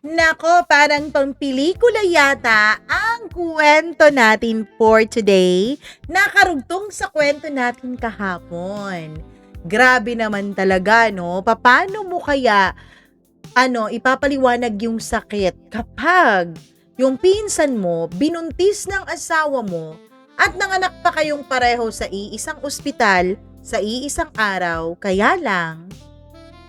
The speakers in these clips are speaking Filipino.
Nako, parang pampelikula yata ang kwento natin for today na karugtong sa kwento natin kahapon. Grabe naman talaga, no? Paano mo kaya ipapaliwanag yung sakit kapag yung pinsan mo binuntis ng asawa mo at nanganak pa kayong pareho sa iisang ospital sa iisang araw, kaya lang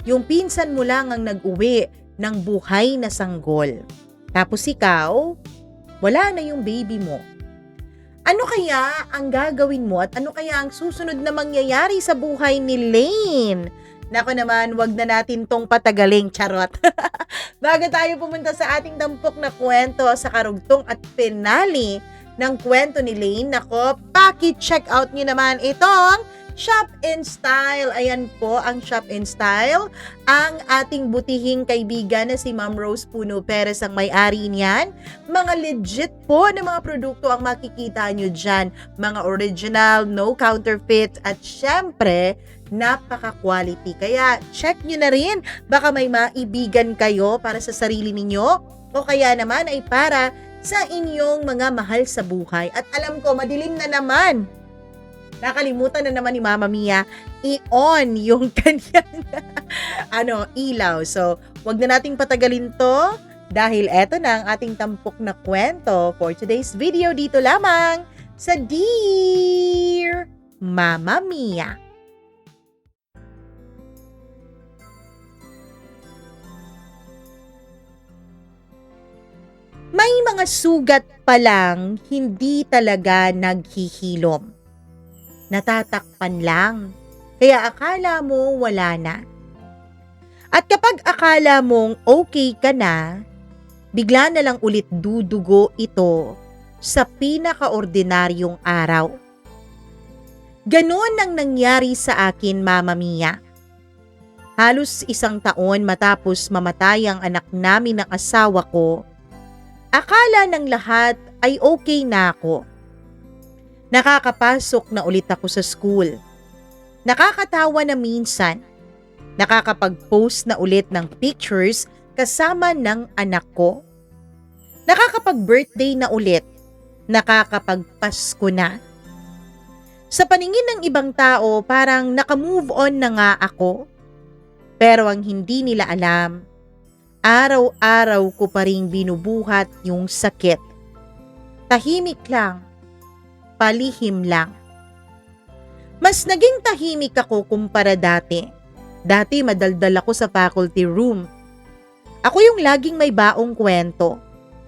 yung pinsan mo lang ang nag-uwi ng buhay na sanggol. Tapos ikaw, wala na yung baby mo. Ano kaya ang gagawin mo at ano kaya ang susunod na mangyayari sa buhay ni Lane? Nako naman, wag na natin tong patagaling, charot. Bago tayo pumunta sa ating tampok na kwento sa karugtong at finale ng kwento ni Lane, nako, paki-check out nyo naman itong Shop in Style. Ayan po ang Shop in Style. Ang ating butihing kaibigan na si Ma'am Rose Puno Perez ang may-ari niyan. Mga legit po na mga produkto ang makikita nyo dyan. Mga original, no counterfeit, at syempre, napaka-quality. Kaya check nyo na rin. Baka may maibigan kayo para sa sarili ninyo o kaya naman ay para sa inyong mga mahal sa buhay. At alam ko, madilim na naman. Nakalimutan na naman ni Mama Mia i-on yung kanyang ilaw. So, wag na nating patagalin to dahil eto na ang ating tampok na kwento for today's video dito lamang sa Dear Mama Mia. May mga sugat pa lang hindi talaga naghihilom. Natatakpan lang, kaya akala mo wala na. At kapag akala mong okay ka na, bigla na lang ulit dudugo ito sa pinakaordinaryong araw. Ganon ang nangyari sa akin, Mama Mia. Halos 1 taon matapos mamatay ang anak namin ng asawa ko, akala ng lahat ay okay na ako. Nakakapasok na ulit ako sa school. Nakakatawa na minsan. Nakakapag-post na ulit ng pictures kasama ng anak ko. Nakakapag-birthday na ulit. Nakakapag-Pasko na. Sa paningin ng ibang tao, parang naka-move on na nga ako. Pero ang hindi nila alam, araw-araw ko pa ring binubuhat yung sakit. Tahimik lang. Palihim lang. Mas naging tahimik ako kumpara dati. Dati madaldal ako sa faculty room. Ako yung laging may baong kwento.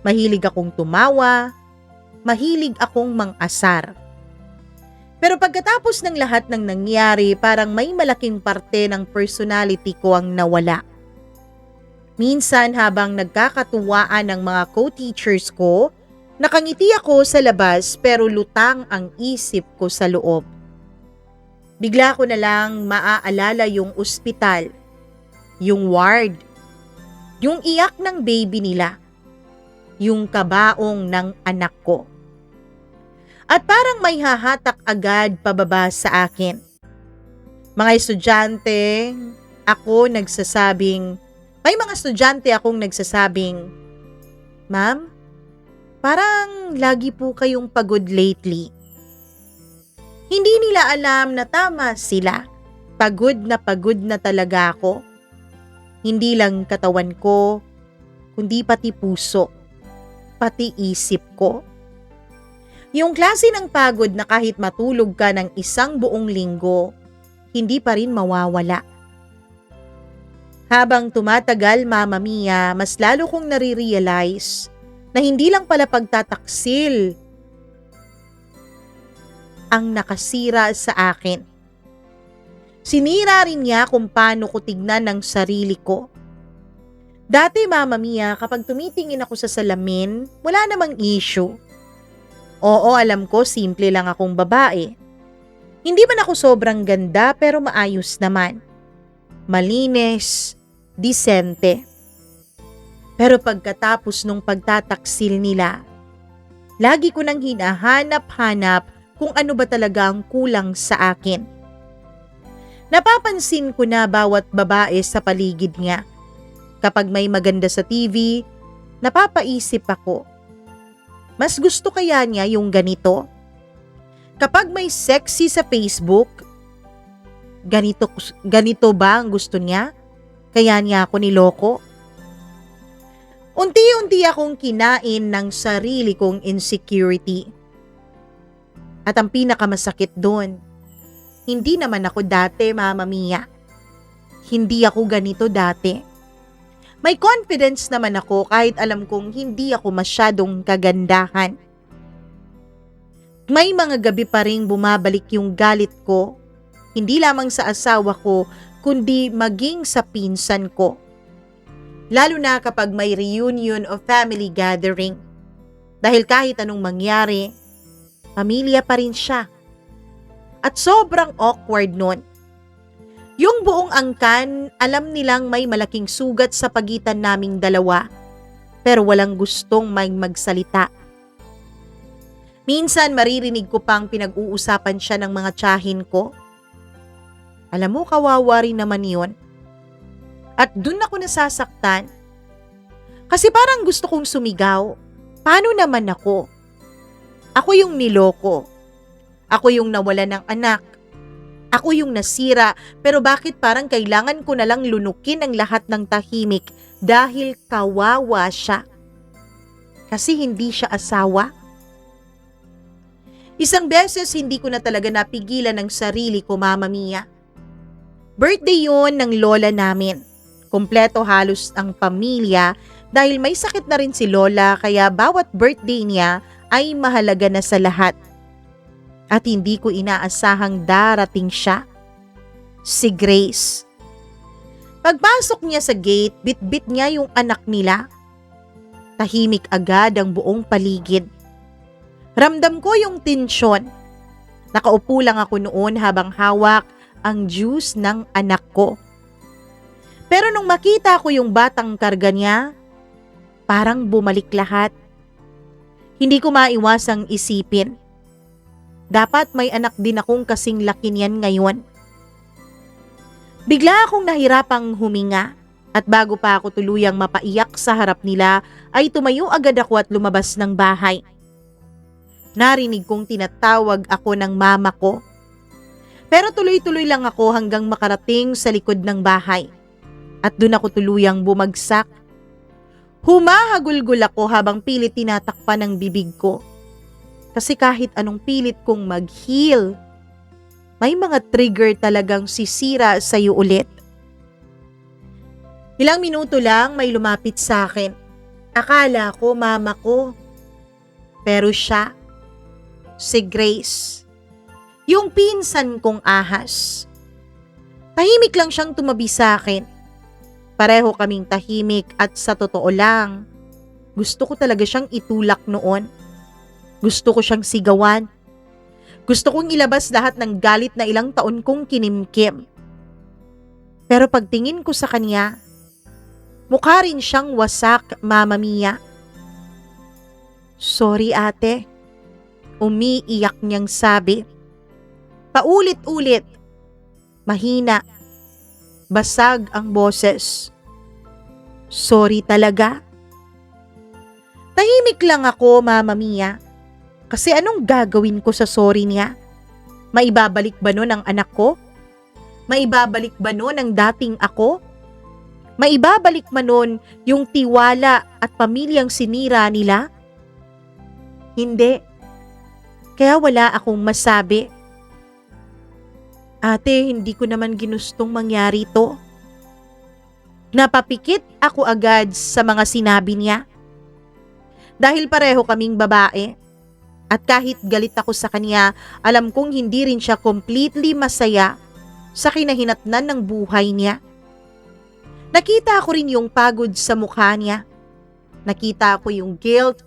Mahilig akong tumawa. Mahilig akong mang-asar. Pero pagkatapos ng lahat ng nangyari, parang may malaking parte ng personality ko ang nawala. Minsan habang nagkakatuwaan ng mga co-teachers ko, nakangiti ako sa labas pero lutang ang isip ko sa loob. Bigla ko na lang maaalala yung ospital, yung ward, yung iyak ng baby nila, yung kabaong ng anak ko. At parang may hahatak agad pababa sa akin. Mga estudyante, may mga estudyante akong nagsasabing, "Ma'am, parang lagi po kayong pagod lately." Hindi nila alam na tama sila. Pagod na talaga ako. Hindi lang katawan ko, kundi pati puso, pati isip ko. Yung klase ng pagod na kahit matulog ka ng 1 buong linggo, hindi pa rin mawawala. Habang tumatagal, Mama Mia, mas lalo kong nare-realize na hindi lang pala pagtataksil ang nakasira sa akin. Sinira rin niya kung paano ko tignan ng sarili ko. Dati, Mama Mia, kapag tumitingin ako sa salamin, wala namang issue. Oo, alam ko, simple lang akong babae. Hindi man ako sobrang ganda pero maayos naman. Malinis, disente. Pero pagkatapos nung pagtataksil nila, lagi ko nang hinahanap-hanap kung ano ba talaga ang kulang sa akin. Napapansin ko na bawat babae sa paligid niya. Kapag may maganda sa TV, Napapaisip ako, mas gusto kaya niya yung ganito? Kapag may sexy sa Facebook, ganito ba ang gusto niya? Kaya niya ako niloko? Unti-unti akong kinain ng sarili kong insecurity. At ang pinakamasakit doon, hindi naman ako dati, Mama Mia. Hindi ako ganito dati. May confidence naman ako kahit alam kong hindi ako masyadong kagandahan. May mga gabi pa ring bumabalik yung galit ko, hindi lamang sa asawa ko, kundi maging sa pinsan ko. Lalo na kapag may reunion o family gathering. Dahil kahit anong mangyari, pamilya pa rin siya. At sobrang awkward nun. Yung buong angkan, alam nilang may malaking sugat sa pagitan naming dalawa, pero walang gustong may magsalita. Minsan maririnig ko pang pinag-uusapan siya ng mga tiyahin ko. Alam mo, kawawa rin naman yun. At dun ako nasasaktan. Kasi parang gusto kong sumigaw. Paano naman ako? Ako yung niloko. Ako yung nawala ng anak. Ako yung nasira, pero bakit parang kailangan ko na lang lunukin ang lahat ng tahimik dahil kawawa siya? Kasi hindi siya asawa. Isang beses hindi ko na talaga napigilan ang sarili ko, Mama Mia. Birthday yun ng lola namin. Kompleto halos ang pamilya dahil may sakit na rin si lola kaya bawat birthday niya ay mahalaga na sa lahat. At hindi ko inaasahang darating siya. Si Grace. Pagpasok niya sa gate, bit-bit niya yung anak nila. Tahimik agad ang buong paligid. Ramdam ko yung tensyon. Nakaupo lang ako noon habang hawak ang juice ng anak ko. Pero nung makita ko yung batang karga niya, parang bumalik lahat. Hindi ko maiwasang isipin. Dapat may anak din akong kasing laki niyan ngayon. Bigla akong nahirapang huminga at bago pa ako tuluyang mapaiyak sa harap nila ay tumayo agad ako at lumabas ng bahay. Narinig kong tinatawag ako ng mama ko. Pero tuloy-tuloy lang ako hanggang makarating sa likod ng bahay. At doon ako tuluyang bumagsak. Humahagulgol ako habang pilit tinatakpan ng bibig ko. Kasi kahit anong pilit kong mag-heal, may mga trigger talagang sisira sa'yo ulit. Ilang minuto lang may lumapit sa akin. Akala ko mama ko. Pero siya, si Grace. Yung pinsan kong ahas. Tahimik lang siyang tumabi sa akin. Pareho kaming tahimik at sa totoo lang, gusto ko talaga siyang itulak noon. Gusto ko siyang sigawan. Gusto kong ilabas lahat ng galit na ilang taon kong kinimkim. Pero pagtingin ko sa kanya, mukha rin siyang wasak, Mama Mia. Sorry ate, umiiyak niyang sabi. Paulit-ulit, mahina. Basag ang boses. Sorry talaga. Tahimik lang ako, Mama Mia. Kasi anong gagawin ko sa sorry niya? Maibabalik ba nun ang anak ko? Maibabalik ba nun ang dating ako? Maibabalik ba nun yung tiwala at pamilyang sinira nila? Hindi. Kaya wala akong masabi. Ate, hindi ko naman ginustong mangyari to. Napapikit ako agad sa mga sinabi niya. Dahil pareho kaming babae. At kahit galit ako sa kanya, alam kong hindi rin siya completely masaya sa kinahinatnan ng buhay niya. Nakita ko rin yung pagod sa mukha niya. Nakita ko yung guilt.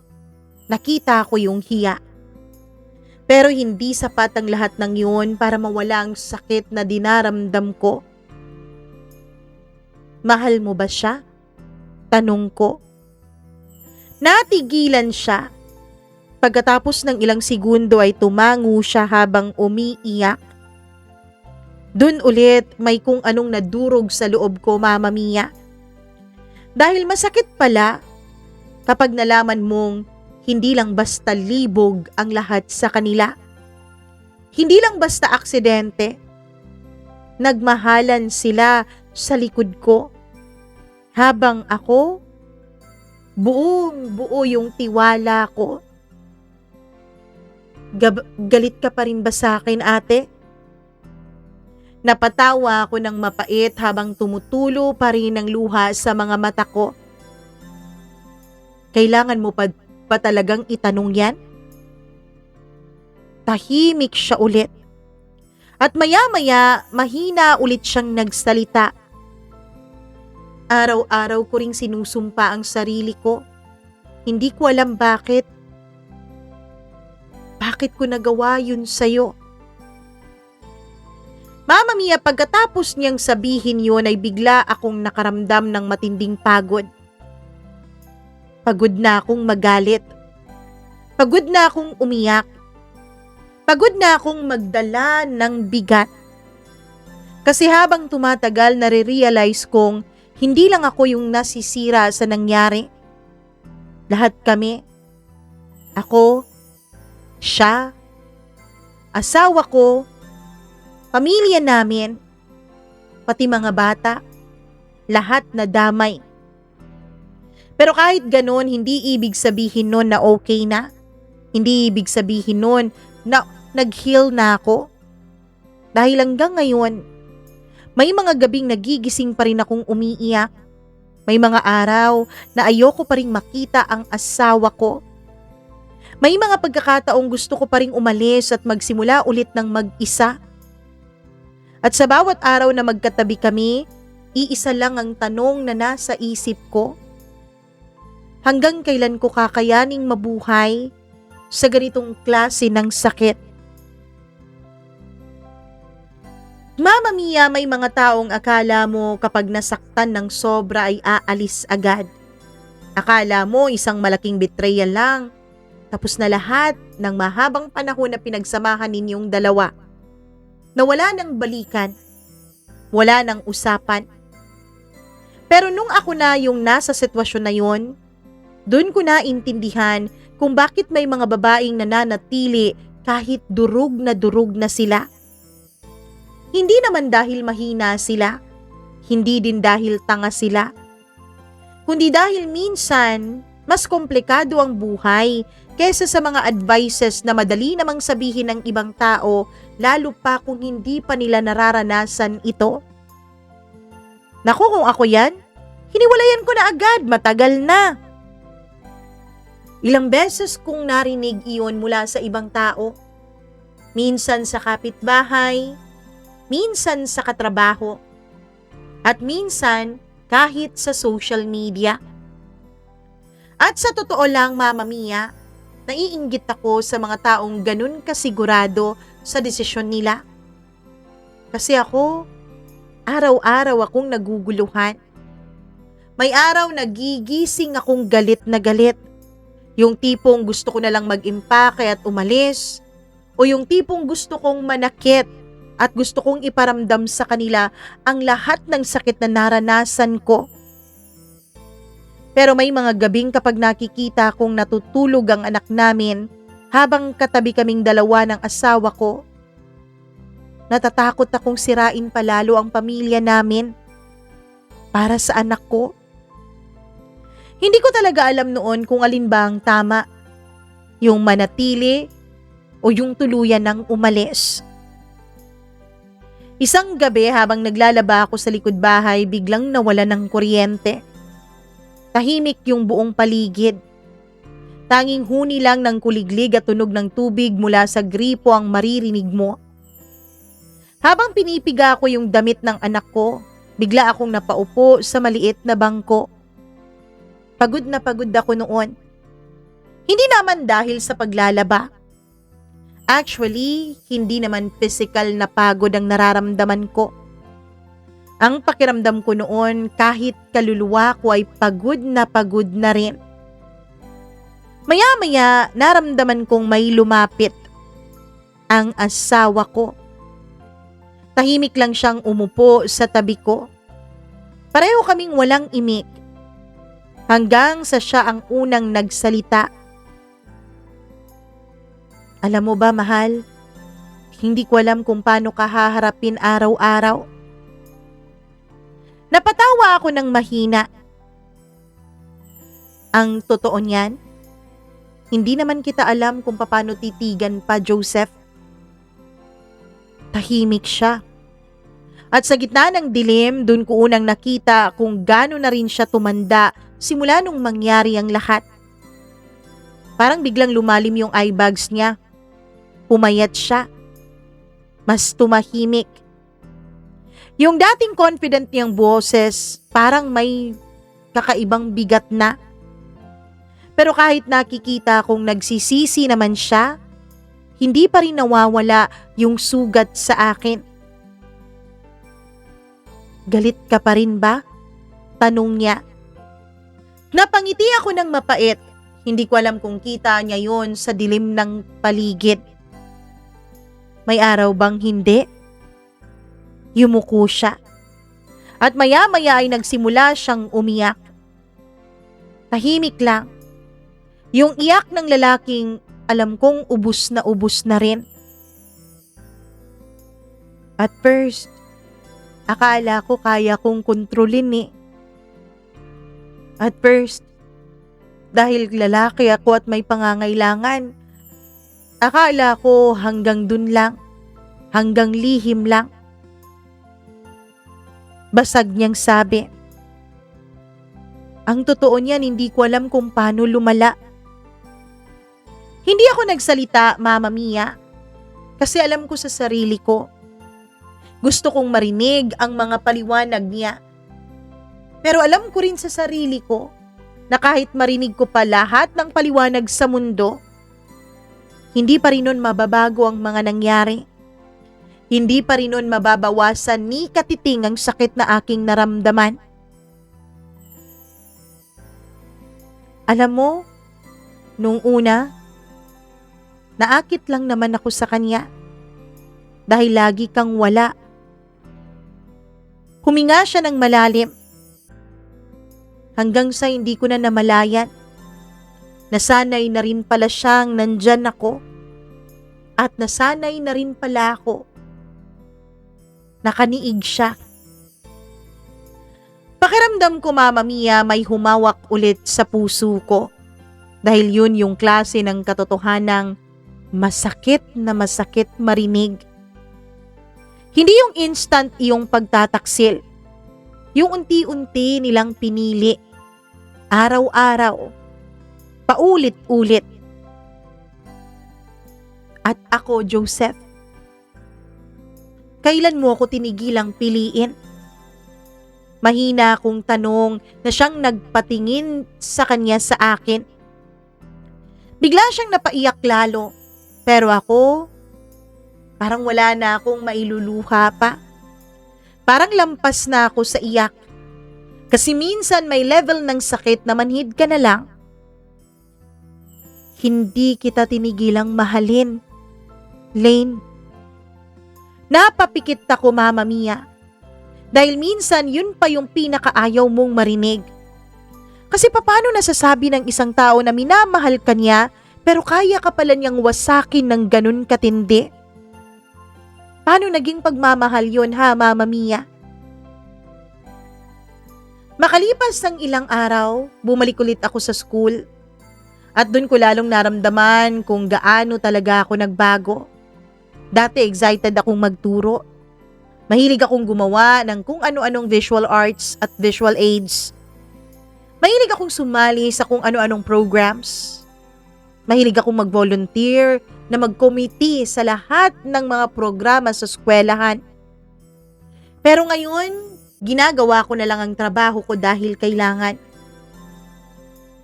Nakita ko yung hiya. Pero hindi sapat ang lahat ng yun para mawala ang sakit na dinaramdam ko. Mahal mo ba siya? Tanong ko. Natigilan siya. Pagkatapos ng ilang segundo ay tumango siya habang umiiyak. Dun ulit may kung anong nadurog sa loob ko, Mama Mia. Dahil masakit pala, Kapag nalaman mong hindi lang basta libog ang lahat sa kanila. Hindi lang basta aksidente. Nagmahalan sila sa likod ko. Habang ako, buong buo yung tiwala ko. Galit ka pa rin ba sa akin, ate? Napatawa ako ng mapait habang tumutulo pa rin ang luha sa mga mata ko. Kailangan mo pa talagang itanong yan? Tahimik siya ulit. At maya-maya, mahina ulit siyang nagsalita. Araw-araw ko ring sinusumpa ang sarili ko. Hindi ko alam bakit. Bakit ko nagawa yun sa'yo? Mama Mia, pagkatapos niyang sabihin yun ay bigla akong nakaramdam ng matinding pagod. Pagod na akong magalit. Pagod na akong umiyak. Pagod na akong magdala ng bigat. Kasi habang tumatagal, nare-realize kong hindi lang ako yung nasisira sa nangyari. Lahat kami. Ako, siya, asawa ko, pamilya namin, pati mga bata, lahat na damay. Pero kahit ganon, hindi ibig sabihin nun na okay na. Hindi ibig sabihin nun na nag-heal na ako. Dahil hanggang ngayon, may mga gabing nagigising pa rin akong umiiyak. May mga araw na ayoko pa rin makita ang asawa ko. May mga pagkakataong gusto ko pa rin umalis at magsimula ulit ng mag-isa. At sa bawat araw na magkatabi kami, iisa lang ang tanong na nasa isip ko. Hanggang kailan ko kakayaning mabuhay sa ganitong klase ng sakit? Mama Mia, may mga taong akala mo kapag nasaktan ng sobra ay aalis agad. Akala mo isang malaking betrayal lang. Tapos na lahat ng mahabang panahon na pinagsamahan ninyong dalawa. Na wala nang balikan. Wala nang usapan. Pero nung ako na yung nasa sitwasyon na yon, doon ko naintindihan kung bakit may mga babaeng nananatili kahit durug na sila. Hindi naman dahil mahina sila, hindi din dahil tanga sila, kundi dahil minsan mas komplikado ang buhay kaysa sa mga advices na madali namang sabihin ng ibang tao, lalo pa kung hindi pa nila nararanasan ito. Naku, kung ako yan, hiniwalayan ko na agad, matagal na. Ilang beses kong narinig iyon mula sa ibang tao. Minsan sa kapitbahay, minsan sa katrabaho, at minsan kahit sa social media. At sa totoo lang, Mama Mia, naiinggit ako sa mga taong ganun kasigurado sa desisyon nila. Kasi ako, araw-araw akong naguguluhan. May araw nagigising akong galit na galit. Yung tipong gusto ko na lang mag-impake at umalis. O yung tipong gusto kong manakit at gusto kong iparamdam sa kanila ang lahat ng sakit na naranasan ko. Pero may mga gabing kapag nakikita kong natutulog ang anak namin habang katabi kaming dalawa ng asawa ko, natatakot akong sirain palalo ang pamilya namin para sa anak ko. Hindi ko talaga alam noon kung alin ba ang tama, yung manatili o yung tuluyan ng umalis. Isang gabi habang naglalaba ako sa likod bahay, biglang nawala ng kuryente. Tahimik yung buong paligid. Tanging huni lang ng kuliglig at tunog ng tubig mula sa gripo ang maririnig mo. Habang pinipiga ko yung damit ng anak ko, bigla akong napaupo sa maliit na bangko. Pagod na pagod ako noon. Hindi naman dahil sa paglalaba. Actually, hindi naman physical na pagod ang nararamdaman ko. Ang pakiramdam ko noon, kahit kaluluwa ko ay pagod na rin. Maya-maya, naramdaman kong may lumapit. Ang asawa ko. Tahimik lang siyang umupo sa tabi ko. Pareho kaming walang imik. hanggang sa siya ang unang nagsalita. Alam mo ba, mahal, hindi ko alam kung paano ka haharapin araw-araw. Napatawa ako ng mahina. Ang totoo niyan, hindi naman kita alam kung paano titigan pa, Joseph. Tahimik siya. At sa gitna ng dilim, dun ko unang nakita kung gaano na rin siya tumanda simula nung mangyari ang lahat. Parang biglang lumalim yung eye bags niya. Pumayat siya. Mas tumahimik. Yung dating confident niyang boses, parang may kakaibang bigat na. Pero kahit nakikita kong nagsisisi naman siya, hindi pa rin nawawala yung sugat sa akin. Galit ka pa rin ba? Tanong niya. Napangiti ako ng mapait. Hindi ko alam kung kita niya yon sa dilim ng paligid. May araw bang hindi? Yumuko siya. At maya-maya ay nagsimula siyang umiyak. Tahimik lang. Yung iyak ng lalaking alam kong ubus na rin. At first, akala ko kaya kong kontrolin eh. At first, dahil lalaki ako at may pangangailangan, akala ko hanggang dun lang, hanggang lihim lang. Basag niyang sabi. Ang totoo niyan, hindi ko alam kung paano lumala. Hindi ako nagsalita, Mama Mia, kasi alam ko sa sarili ko. Gusto kong marinig ang mga paliwanag niya. Pero alam ko rin sa sarili ko na kahit marinig ko pa lahat ng paliwanag sa mundo, hindi pa rin nun mababago ang mga nangyari. Hindi pa rin nun mababawasan ni katiting ang sakit na aking naramdaman. Alam mo, nung una, naakit lang naman ako sa kanya dahil lagi kang wala. Huminga siya ng malalim hanggang sa hindi ko na namalayan. Nasanay na rin pala siyang nandyan ako at nasanay na rin pala ako. Nakaniig siya. Pakiramdam ko, Mama Mia, may humawak ulit sa puso ko dahil yun yung klase ng katotohanang masakit na masakit marinig. Hindi yung instant iyong pagtataksil. Yung unti-unti nilang pinili. Araw-araw. Paulit-ulit. At ako, Joseph, kailan mo ako tinigilang piliin? Mahina akong tanong na siyang nagpatingin sa kanya sa akin. Bigla siyang napaiyak lalo. Pero ako, parang wala na akong mailuluha pa. Parang lampas na ako sa iyak. Kasi minsan may level ng sakit na manhid ka na lang. Hindi kita tinigilang mahalin, Lane. Napapikit ako, Mama Mia. Dahil minsan yun pa yung pinakaayaw mong marinig. Kasi paano nasasabi ng isang tao na minamahal ka niya pero kaya ka pala niyang wasakin ng ganun katindi? Paano naging pagmamahal yun, ha, Mama Mia? Makalipas ng ilang araw, bumalik ulit ako sa school. At dun ko lalong naramdaman kung gaano talaga ako nagbago. Dati excited akong magturo. Mahilig akong gumawa ng kung ano-anong visual arts at visual aids. Mahilig akong sumali sa kung ano-anong programs. Mahilig akong mag-volunteer na mag-committee sa lahat ng mga programa sa eskwelahan. Pero ngayon, ginagawa ko na lang ang trabaho ko dahil kailangan.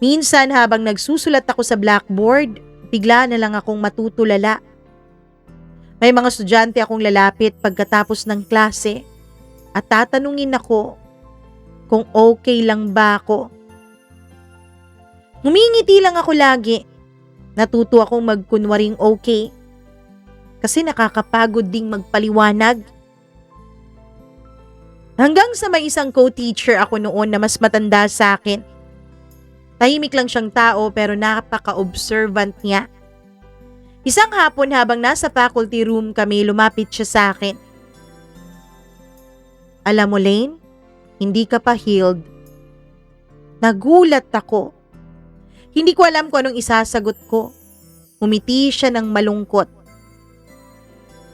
Minsan habang nagsusulat ako sa blackboard, bigla na lang akong matutulala. May mga estudyante akong lalapit pagkatapos ng klase at tatanungin ako kung okay lang ba ako. Ngumingiti lang ako lagi. Natuto akong magkunwaring okay. Kasi nakakapagod ding magpaliwanag. Hanggang sa may isang co-teacher ako noon na mas matanda sa akin. Tahimik lang siyang tao pero napaka-observant niya. Isang hapon habang nasa faculty room kami, lumapit siya sa akin. Alam mo, Lane, hindi ka pa healed. Nagulat ako. Hindi ko alam kung anong isasagot ko. Umiti siya ng malungkot.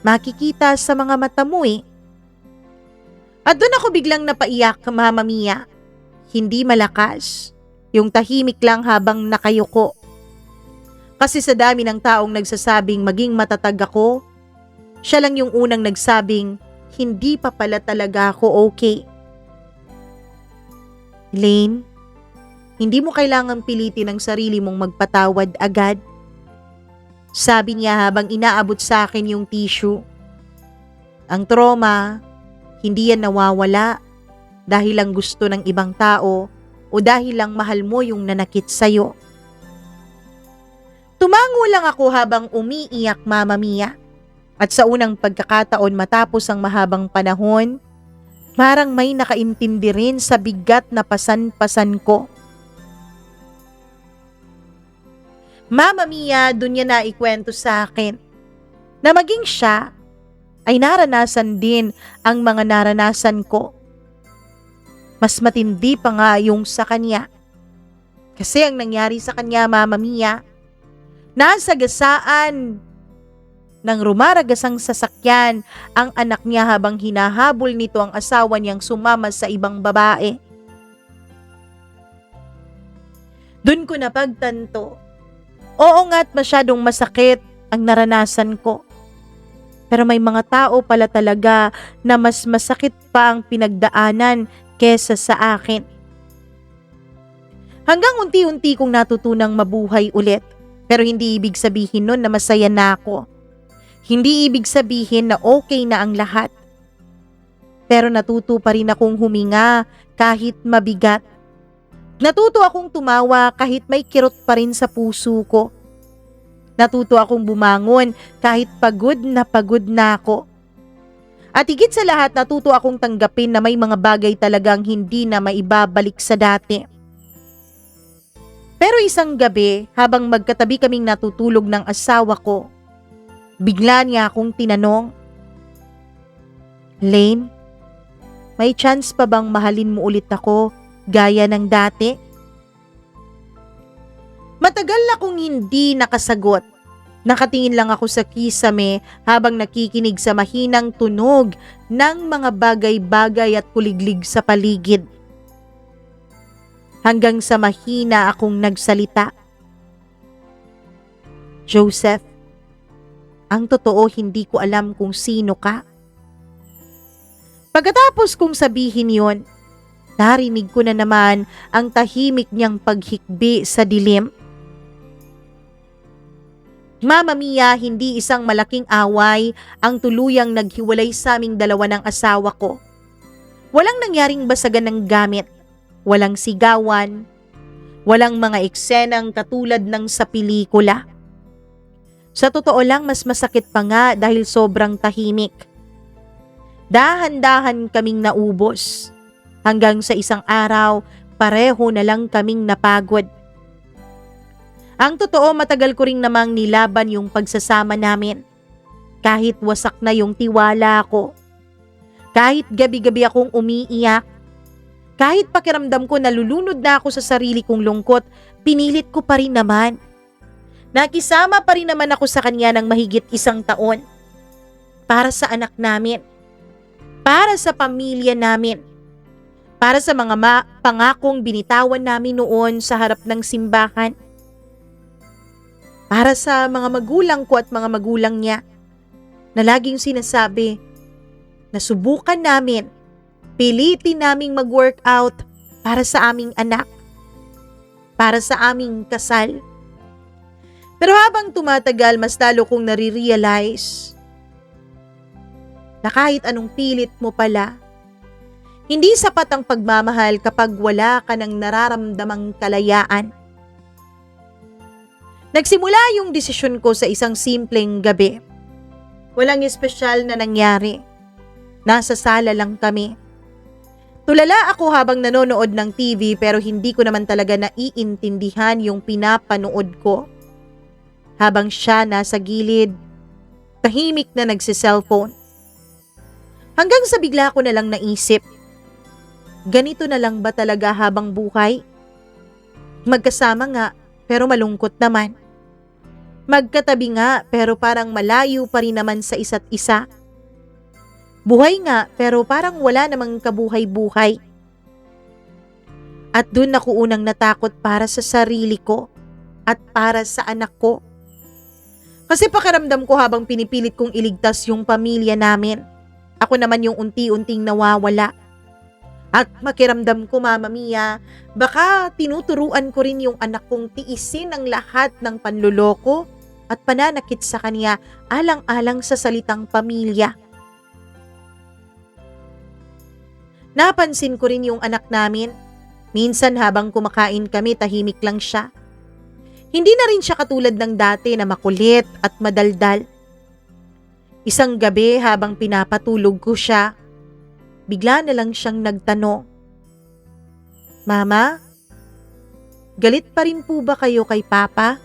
Makikita sa mga mata mo eh. At doon ako biglang napaiyak, Mama Mia. Hindi malakas. Yung tahimik lang habang nakayuko. Kasi sa dami ng taong nagsasabing maging matatag ako, siya lang yung unang nagsabing hindi pa pala talaga ako okay. Lane, hindi mo kailangang pilitin ang sarili mong magpatawad agad. Sabi niya habang inaabot sa akin yung tissue. Ang trauma, hindi yan nawawala dahil lang gusto ng ibang tao o dahil lang mahal mo yung nanakit sa'yo. Tumango lang ako habang umiiyak, Mama Mia. At sa unang pagkakataon matapos ang mahabang panahon, parang may nakaintindi rin sa bigat na pasan-pasan ko. Mama Mia, dun niya na ikwento sa akin na maging siya ay naranasan din ang mga naranasan ko. Mas matindi pa nga yung sa kanya. Kasi ang nangyari sa kanya, Mama Mia, nasa gasaan ng rumaragasang sasakyan ang anak niya habang hinahabol nito ang asawa niyang sumama sa ibang babae. Doon ko napagtanto, oo nga't masyadong masakit ang naranasan ko. Pero may mga tao pala talaga na mas masakit pa ang pinagdaanan kesa sa akin. Hanggang unti-unti kong natutunang mabuhay ulit. Pero hindi ibig sabihin nun na masaya na ako. Hindi ibig sabihin na okay na ang lahat. Pero natuto pa rin akong huminga kahit mabigat. Natuto akong tumawa kahit may kirot pa rin sa puso ko. Natuto akong bumangon kahit pagod na ako. At higit sa lahat, natuto akong tanggapin na may mga bagay talagang hindi na maibabalik sa dati. Pero isang gabi, habang magkatabi kaming natutulog ng asawa ko, bigla niya akong tinanong, Lane, may chance pa bang mahalin mo ulit ako gaya ng dati? Matagal akong hindi nakasagot. Nakatingin lang ako sa kisame habang nakikinig sa mahinang tunog ng mga bagay-bagay at kuliglig sa paligid. Hanggang sa mahina akong nagsalita. Joseph, ang totoo hindi ko alam kung sino ka. Pagkatapos kong sabihin yon, narinig ko na naman ang tahimik niyang paghikbi sa dilim. Mama Mia, hindi isang malaking away ang tuluyang naghiwalay sa aming dalawa ng asawa ko. Walang nangyaring basagan ng gamit. Walang sigawan, walang mga eksenang katulad ng sa pelikula. Sa totoo lang, mas masakit pa nga dahil sobrang tahimik. Dahan-dahan kaming naubos. Hanggang sa isang araw, pareho na lang kaming napagod. Ang totoo, matagal ko ring namang nilaban yung pagsasama namin. Kahit wasak na yung tiwala ko. Kahit gabi-gabi akong umiiyak. Kahit pakiramdam ko nalulunod na ako sa sarili kong lungkot, pinilit ko pa rin naman. Nakisama pa rin naman ako sa kanya ng mahigit 1 taon. Para sa anak namin. Para sa pamilya namin. Para sa mga pangakong binitawan namin noon sa harap ng simbahan. Para sa mga magulang ko at mga magulang niya na laging sinasabi na subukan namin. Pilitin naming mag-workout para sa aming anak, para sa aming kasal. Pero habang tumatagal, mas lalo kong nare-realize na kahit anong pilit mo pala, hindi sapat ang pagmamahal kapag wala ka ng nararamdamang kalayaan. Nagsimula yung desisyon ko sa isang simpleng gabi. Walang espesyal na nangyari. Nasa sala lang kami. Tulala ako habang nanonood ng TV pero hindi ko naman talaga naiintindihan yung pinapanood ko. Habang siya nasa gilid, tahimik na nagsiselfone. Hanggang sa bigla ko na lang naisip, ganito na lang ba talaga habang buhay? Magkasama nga pero malungkot naman. Magkatabi nga pero parang malayo pa rin naman sa isa't isa. Buhay nga pero parang wala namang kabuhay-buhay. At dun ako unang natakot para sa sarili ko at para sa anak ko. Kasi pakiramdam ko habang pinipilit kong iligtas yung pamilya namin, ako naman yung unti-unting nawawala. At makiramdam ko, Mama Mia, baka tinuturuan ko rin yung anak kong tiisin ang lahat ng panluloko at pananakit sa kanya alang-alang sa salitang pamilya. Napansin ko rin yung anak namin. Minsan habang kumakain kami, tahimik lang siya. Hindi na rin siya katulad ng dati na makulit at madaldal. Isang gabi habang pinapatulog ko siya, bigla na lang siyang nagtanong, "Mama, galit pa rin po ba kayo kay Papa?"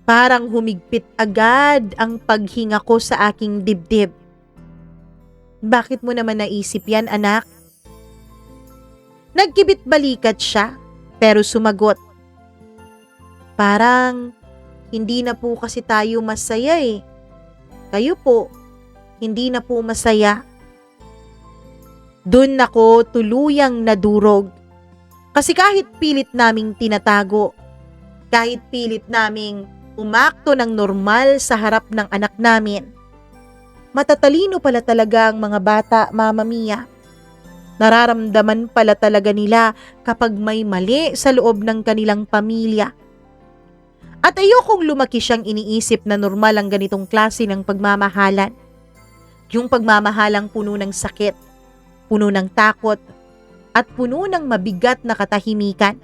Parang humigpit agad ang paghinga ko sa aking dibdib. "Bakit mo naman naisip yan, anak?" Nagkibit balikat siya, pero sumagot, "Parang hindi na po kasi tayo masaya eh. Kayo po, hindi na po masaya." Doon ako tuluyang nadurog. Kasi kahit pilit naming tinatago, kahit pilit naming umakto ng normal sa harap ng anak namin, matatalino pala talaga ang mga bata, Mama Mia. Nararamdaman pala talaga nila kapag may mali sa loob ng kanilang pamilya. At ayokong lumaki siyang iniisip na normal ang ganitong klase ng pagmamahalan. Yung pagmamahalang puno ng sakit, puno ng takot, at puno ng mabigat na katahimikan.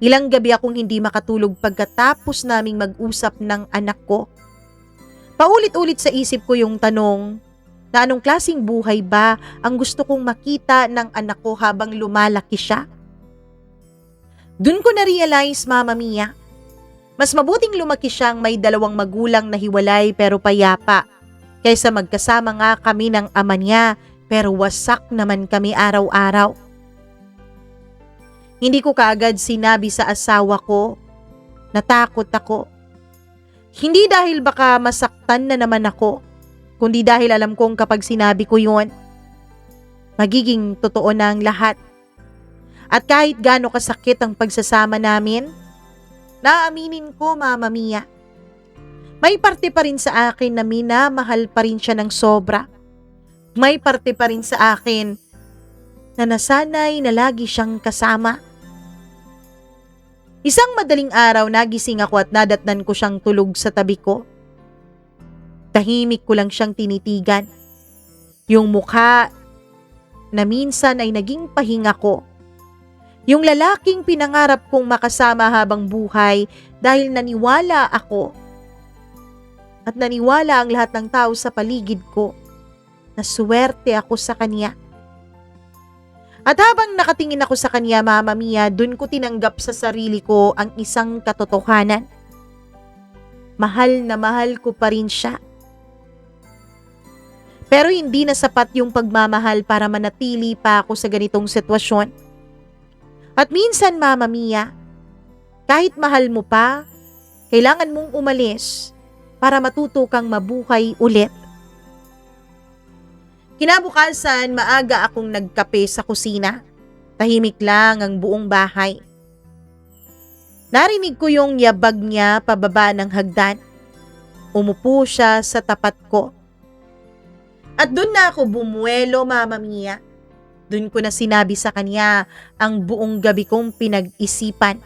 Ilang gabi akong hindi makatulog pagkatapos naming mag-usap ng anak ko. Paulit-ulit sa isip ko yung tanong na anong klaseng buhay ba ang gusto kong makita ng anak ko habang lumalaki siya. Dun ko na-realize, Mama Mia, mas mabuting lumaki siyang may dalawang magulang na hiwalay pero payapa, kaysa magkasama nga kami ng ama niya pero wasak naman kami araw-araw. Hindi ko kaagad sinabi sa asawa ko, natakot ako. Hindi dahil baka masaktan na naman ako, kundi dahil alam kong kapag sinabi ko yun, magiging totoo na ang lahat. At kahit gaano kasakit ang pagsasama namin, naaminin ko, Mama Mia, may parte pa rin sa akin na minamahal pa rin siya ng sobra. May parte pa rin sa akin na nasanay na lagi siyang kasama. Isang madaling araw nagising ako at nadatnan ko siyang tulog sa tabi ko. Tahimik ko lang siyang tinitigan. Yung mukha na minsan ay naging pahinga ko. Yung lalaking pinangarap kong makasama habang buhay dahil naniwala ako. At naniwala ang lahat ng tao sa paligid ko na swerte ako sa kanya. At habang nakatingin ako sa kanya, Mama Mia, dun ko tinanggap sa sarili ko ang isang katotohanan. Mahal na mahal ko pa rin siya. Pero hindi na sapat yung pagmamahal para manatili pa ako sa ganitong sitwasyon. At minsan, Mama Mia, kahit mahal mo pa, kailangan mong umalis para matuto kang mabuhay ulit. Kinabukasan, maaga akong nagkape sa kusina. Tahimik lang ang buong bahay. Narinig ko yung yabag niya pababa ng hagdan. Umupo siya sa tapat ko. At doon na ako bumuelo, Mama Mia. Doon ko na sinabi sa kanya ang buong gabi kong pinag-isipan.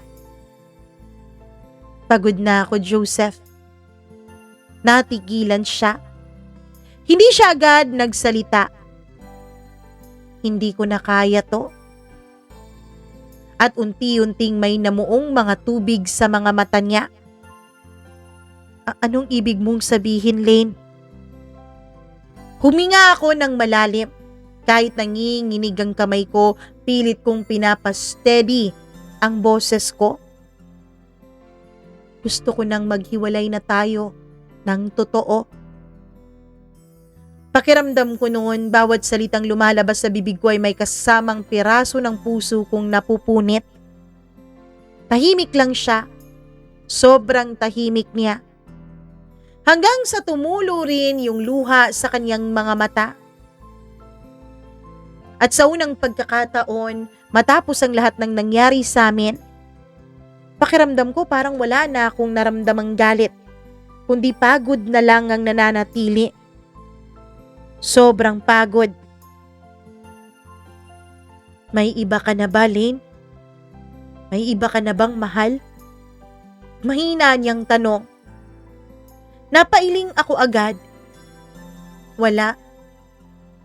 Pagod na ako, Joseph. Natigilan siya. Hindi siya agad nagsalita. Hindi ko na kaya to. At unti-unting may namuong mga tubig sa mga mata niya. Anong ibig mong sabihin, Lane? Huminga ako ng malalim. Kahit nanginginig ang kamay ko, pilit kong pinapastedy ang boses ko. Gusto ko nang maghiwalay na tayo ng totoo. Pakiramdam ko noon, bawat salitang lumalabas sa bibig ko ay may kasamang piraso ng puso kong napupunit. Tahimik lang siya. Sobrang tahimik niya. Hanggang sa tumulo rin yung luha sa kanyang mga mata. At sa unang pagkakataon, matapos ang lahat ng nangyari sa amin, pakiramdam ko parang wala na akong naramdamang galit, kundi pagod na lang ang nananatili. Sobrang pagod. May iba ka na ba, Lane? May iba ka na bang mahal? Mahina niyang tanong. Napailing ako agad. Wala.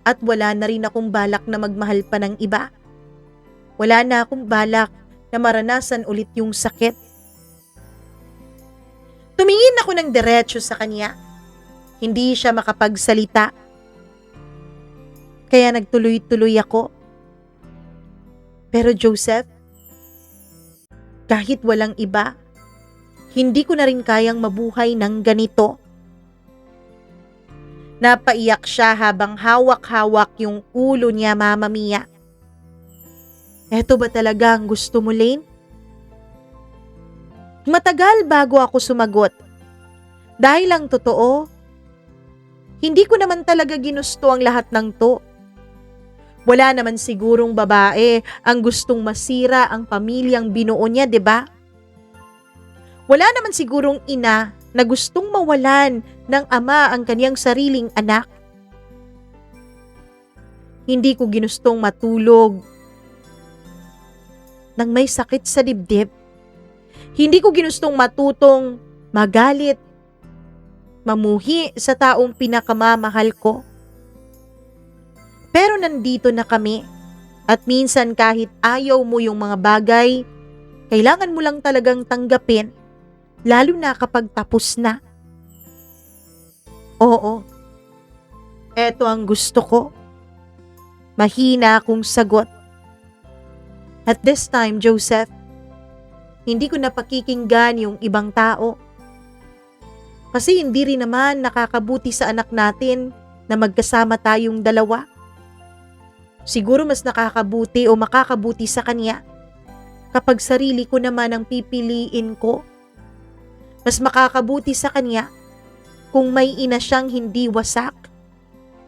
At wala na rin akong balak na magmahal pa ng iba. Wala na akong balak na maranasan ulit yung sakit. Tumingin ako ng diretso sa kanya. Hindi siya makapagsalita. Kaya nagtuloy-tuloy ako. Pero Joseph, kahit walang iba, hindi ko na rin kayang mabuhay ng ganito. Napaiyak siya habang hawak-hawak yung ulo niya, Mama Mia. Eto ba talaga ang gusto mo, Lane? Matagal bago ako sumagot. Dahil lang totoo, hindi ko naman talaga ginusto ang lahat ng to. Wala naman sigurong babae ang gustong masira ang pamilyang binuo niya, 'di ba? Wala naman sigurong ina na gustong mawalan ng ama ang kanyang sariling anak. Hindi ko ginustong matulog nang may sakit sa dibdib. Hindi ko ginustong matutong magalit, mamuhi sa taong pinakamamahal ko. Pero nandito na kami at minsan kahit ayaw mo yung mga bagay, kailangan mo lang talagang tanggapin, lalo na kapag tapos na. Oo, eto ang gusto ko. Mahina akong sagot. At this time, Joseph, hindi ko napakikinggan yung ibang tao. Kasi hindi rin naman nakakabuti sa anak natin na magkasama tayong dalawa. Siguro mas nakakabuti o makakabuti sa kanya kapag sarili ko naman ang pipiliin ko. Mas makakabuti sa kanya kung may ina siyang hindi wasak,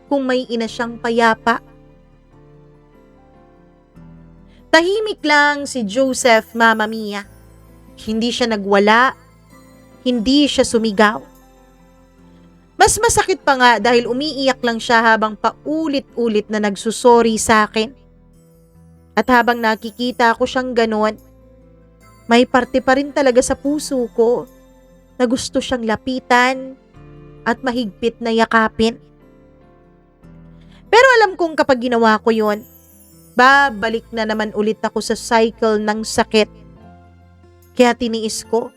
kung may ina siyang payapa. Tahimik lang si Joseph, Mama Mia. Hindi siya nagwala, hindi siya sumigaw. Mas masakit pa nga dahil umiiyak lang siya habang paulit-ulit na nagsusori sa akin. At habang nakikita ko siyang ganon, may parte pa rin talaga sa puso ko na gusto siyang lapitan at mahigpit na yakapin. Pero alam kong kapag ginawa ko yon, babalik na naman ulit ako sa cycle ng sakit. Kaya tiniis ko.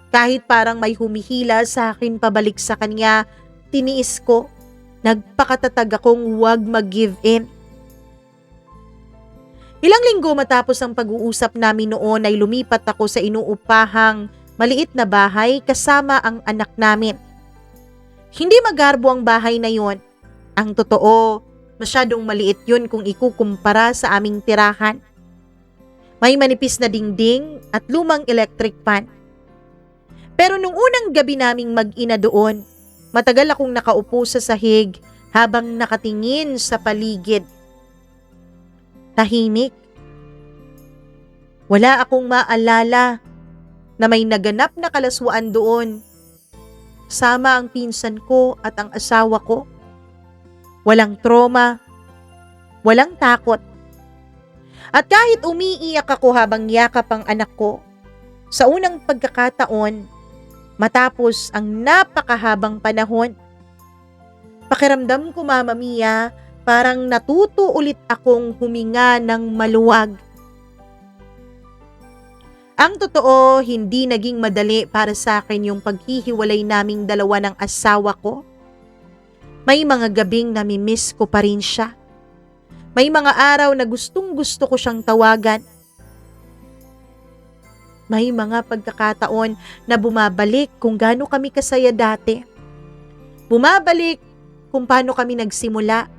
Kahit parang may humihila sa akin pabalik sa kanya, tiniis ko. Nagpakatatag akong huwag mag-give in. Ilang linggo matapos ang pag-uusap namin noon ay lumipat ako sa inuupahang maliit na bahay kasama ang anak namin. Hindi magarbo ang bahay na yon. Ang totoo, masyadong maliit yun kung ikukumpara sa aming tirahan. May manipis na dingding at lumang electric fan. Pero nung unang gabi naming mag-ina doon, matagal akong nakaupo sa sahig habang nakatingin sa paligid. Tahimik. Wala akong maalala na may naganap na kalaswaan doon. Sama ang pinsan ko at ang asawa ko. Walang trauma, walang takot. At kahit umiiyak ako habang yakap ang anak ko, sa unang pagkakataon, matapos ang napakahabang panahon, pakiramdam ko, Mama Mia, parang natuto ulit akong huminga ng maluwag. Ang totoo, hindi naging madali para sa akin yung paghihiwalay naming dalawa ng asawa ko. May mga gabing namimiss ko pa rin siya. May mga araw na gustong-gusto ko siyang tawagan. May mga pagkakataon na bumabalik kung gaano kami kasaya dati. Bumabalik kung paano kami nagsimula.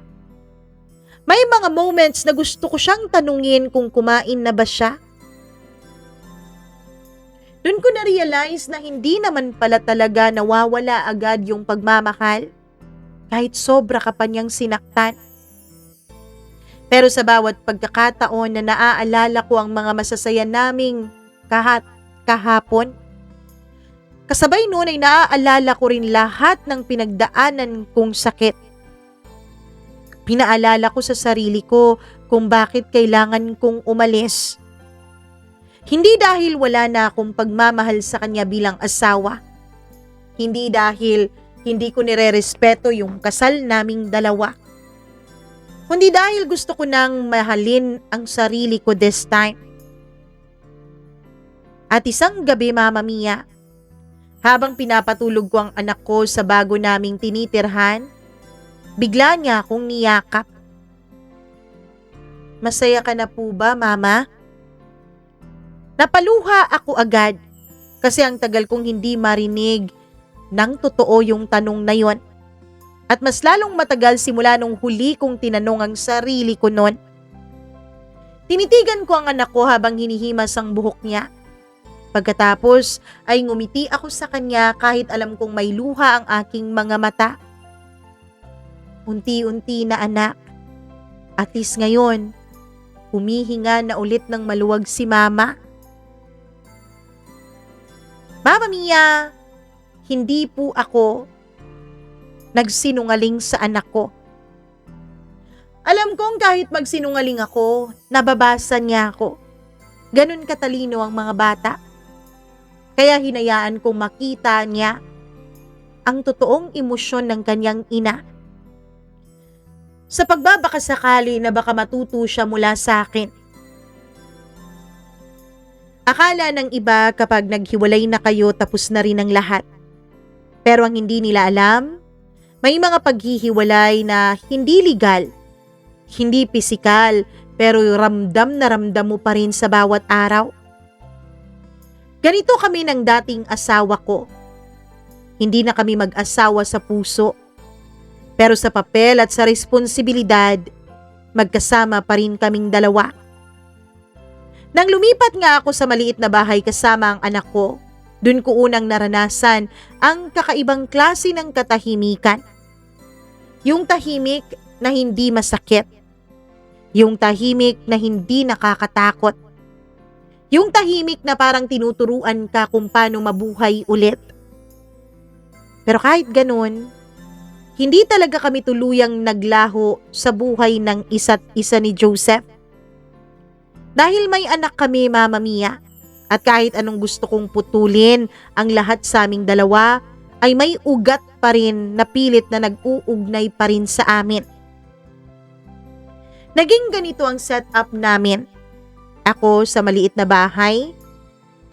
May mga moments na gusto ko siyang tanungin kung kumain na ba siya. Doon ko na-realize na hindi naman pala talaga nawawala agad yung pagmamahal kahit sobra ka pa niyang sinaktan. Pero sa bawat pagkakataon na naaalala ko ang mga masasaya naming kahapon, kasabay noon ay naaalala ko rin lahat ng pinagdaanan kong sakit. Pinaalala ko sa sarili ko kung bakit kailangan kong umalis. Hindi dahil wala na akong pagmamahal sa kanya bilang asawa. Hindi dahil hindi ko nirerespeto yung kasal naming dalawa. Kundi dahil gusto ko nang mahalin ang sarili ko this time. At isang gabi, Mama Mia, habang pinapatulog ko ang anak ko sa bago naming tinitirhan, bigla niya akong niyakap. "Masaya ka na po ba, Mama?" Napaluha ako agad kasi ang tagal kong hindi marinig ng totoo yung tanong na yon. At mas lalong matagal simula nung huli kong tinanong ang sarili ko noon. Tinitigan ko ang anak ko habang hinihimas ang buhok niya. Pagkatapos ay ngumiti ako sa kanya kahit alam kong may luha ang aking mga mata. Unti-unti na, anak. At least ngayon, humihinga na ulit ng maluwag si Mama. Mama Mia, hindi po ako nagsinungaling sa anak ko. Alam kong kahit magsinungaling ako, nababasa niya ako. Ganun katalino ang mga bata. Kaya hinayaan kong makita niya ang totoong emosyon ng kanyang ina. Sa pagbabakasakali na baka matuto siya mula sa akin. Akala ng iba kapag naghiwalay na kayo tapos na rin ang lahat. Pero ang hindi nila alam, may mga paghihiwalay na hindi legal, hindi pisikal, pero ramdam na ramdam mo pa rin sa bawat araw. Ganito kami ng dating asawa ko. Hindi na kami mag-asawa sa puso. Pero sa papel at sa responsibilidad, magkasama pa rin kaming dalawa. Nang lumipat nga ako sa maliit na bahay kasama ang anak ko, dun ko unang naranasan ang kakaibang klase ng katahimikan. Yung tahimik na hindi masakit. Yung tahimik na hindi nakakatakot. Yung tahimik na parang tinuturuan ka kung paano mabuhay ulit. Pero kahit ganun, hindi talaga kami tuluyang naglaho sa buhay ng isa't isa ni Joseph. Dahil may anak kami, Mama Mia, at kahit anong gusto kong putulin ang lahat sa aming dalawa, ay may ugat pa rin na pilit na nag-uugnay pa rin sa amin. Naging ganito ang setup namin. Ako sa maliit na bahay,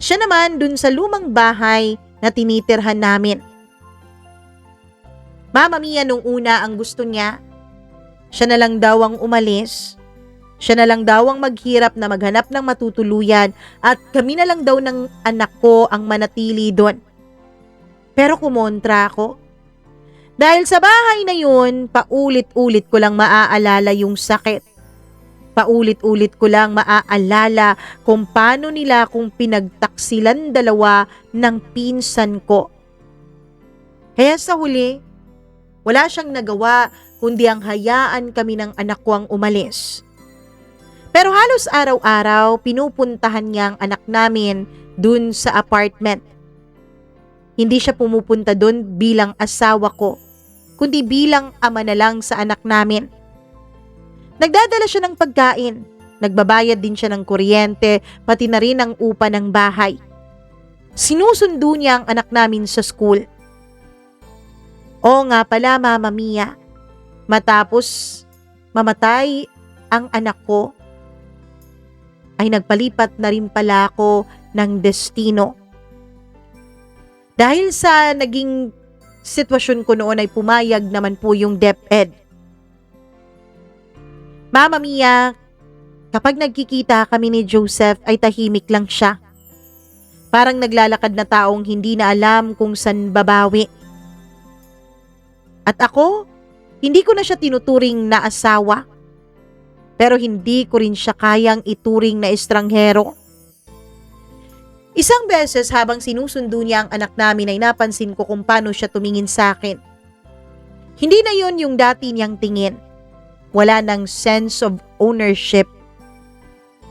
siya naman dun sa lumang bahay na tinitirhan namin. Mama Mia, nung una ang gusto niya, siya na lang daw ang umalis, siya na lang daw ang maghirap na maghanap ng matutuluyan at kami na lang daw ng anak ko ang manatili doon. Pero kumontra ako. Dahil sa bahay na yun, paulit-ulit ko lang maaalala yung sakit. Paulit-ulit ko lang maaalala kung paano nila akong pinagtaksilan dalawa ng pinsan ko. Kaya sa huli, wala siyang nagawa kundi ang hayaan kami ng anak ko ang umalis. Pero halos araw-araw pinupuntahan niya ang anak namin dun sa apartment. Hindi siya pumupunta dun bilang asawa ko, kundi bilang ama na lang sa anak namin. Nagdadala siya ng pagkain, nagbabayad din siya ng kuryente, pati na rin ang upa ng bahay. Sinusundo niya ang anak namin sa school. Oo nga pala, Mama Mia, matapos mamatay ang anak ko, ay nagpalipat na rin pala ako ng destino. Dahil sa naging sitwasyon ko noon ay pumayag naman po yung DepEd. Mama Mia, kapag nagkikita kami ni Joseph ay tahimik lang siya. Parang naglalakad na taong hindi na alam kung saan babawi. At ako, hindi ko na siya tinuturing na asawa. Pero hindi ko rin siya kayang ituring na estranghero. Isang beses habang sinusundo niya ang anak namin ay napansin ko kung paano siya tumingin sa akin. Hindi na yon yung dati niyang tingin. Wala nang sense of ownership.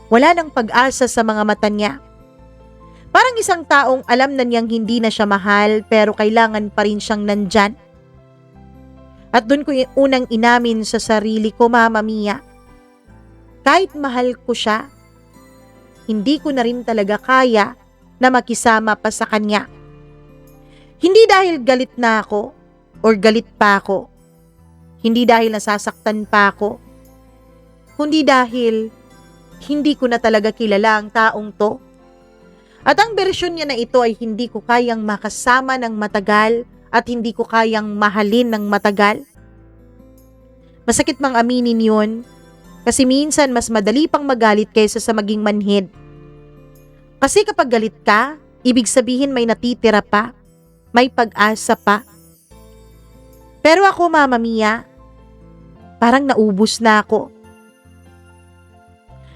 Wala nang pag-asa sa mga mata niya. Parang isang taong alam na niyang hindi na siya mahal pero kailangan pa rin siyang nandyan. At doon ko yung unang inamin sa sarili ko, Mama Mia. Kahit mahal ko siya, hindi ko na rin talaga kaya na makisama pa sa kanya. Hindi dahil galit na ako or galit pa ako. Hindi dahil nasasaktan pa ako. Kundi dahil hindi ko na talaga kilala ang taong to. At ang bersyon niya na ito ay hindi ko kayang makasama ng matagal at hindi ko kayang mahalin ng matagal. Masakit mang aminin yun kasi minsan mas madali pang magalit kaysa sa maging manhid. Kasi kapag galit ka, ibig sabihin may natitira pa, may pag-asa pa. Pero ako, Mama Mia, parang naubos na ako.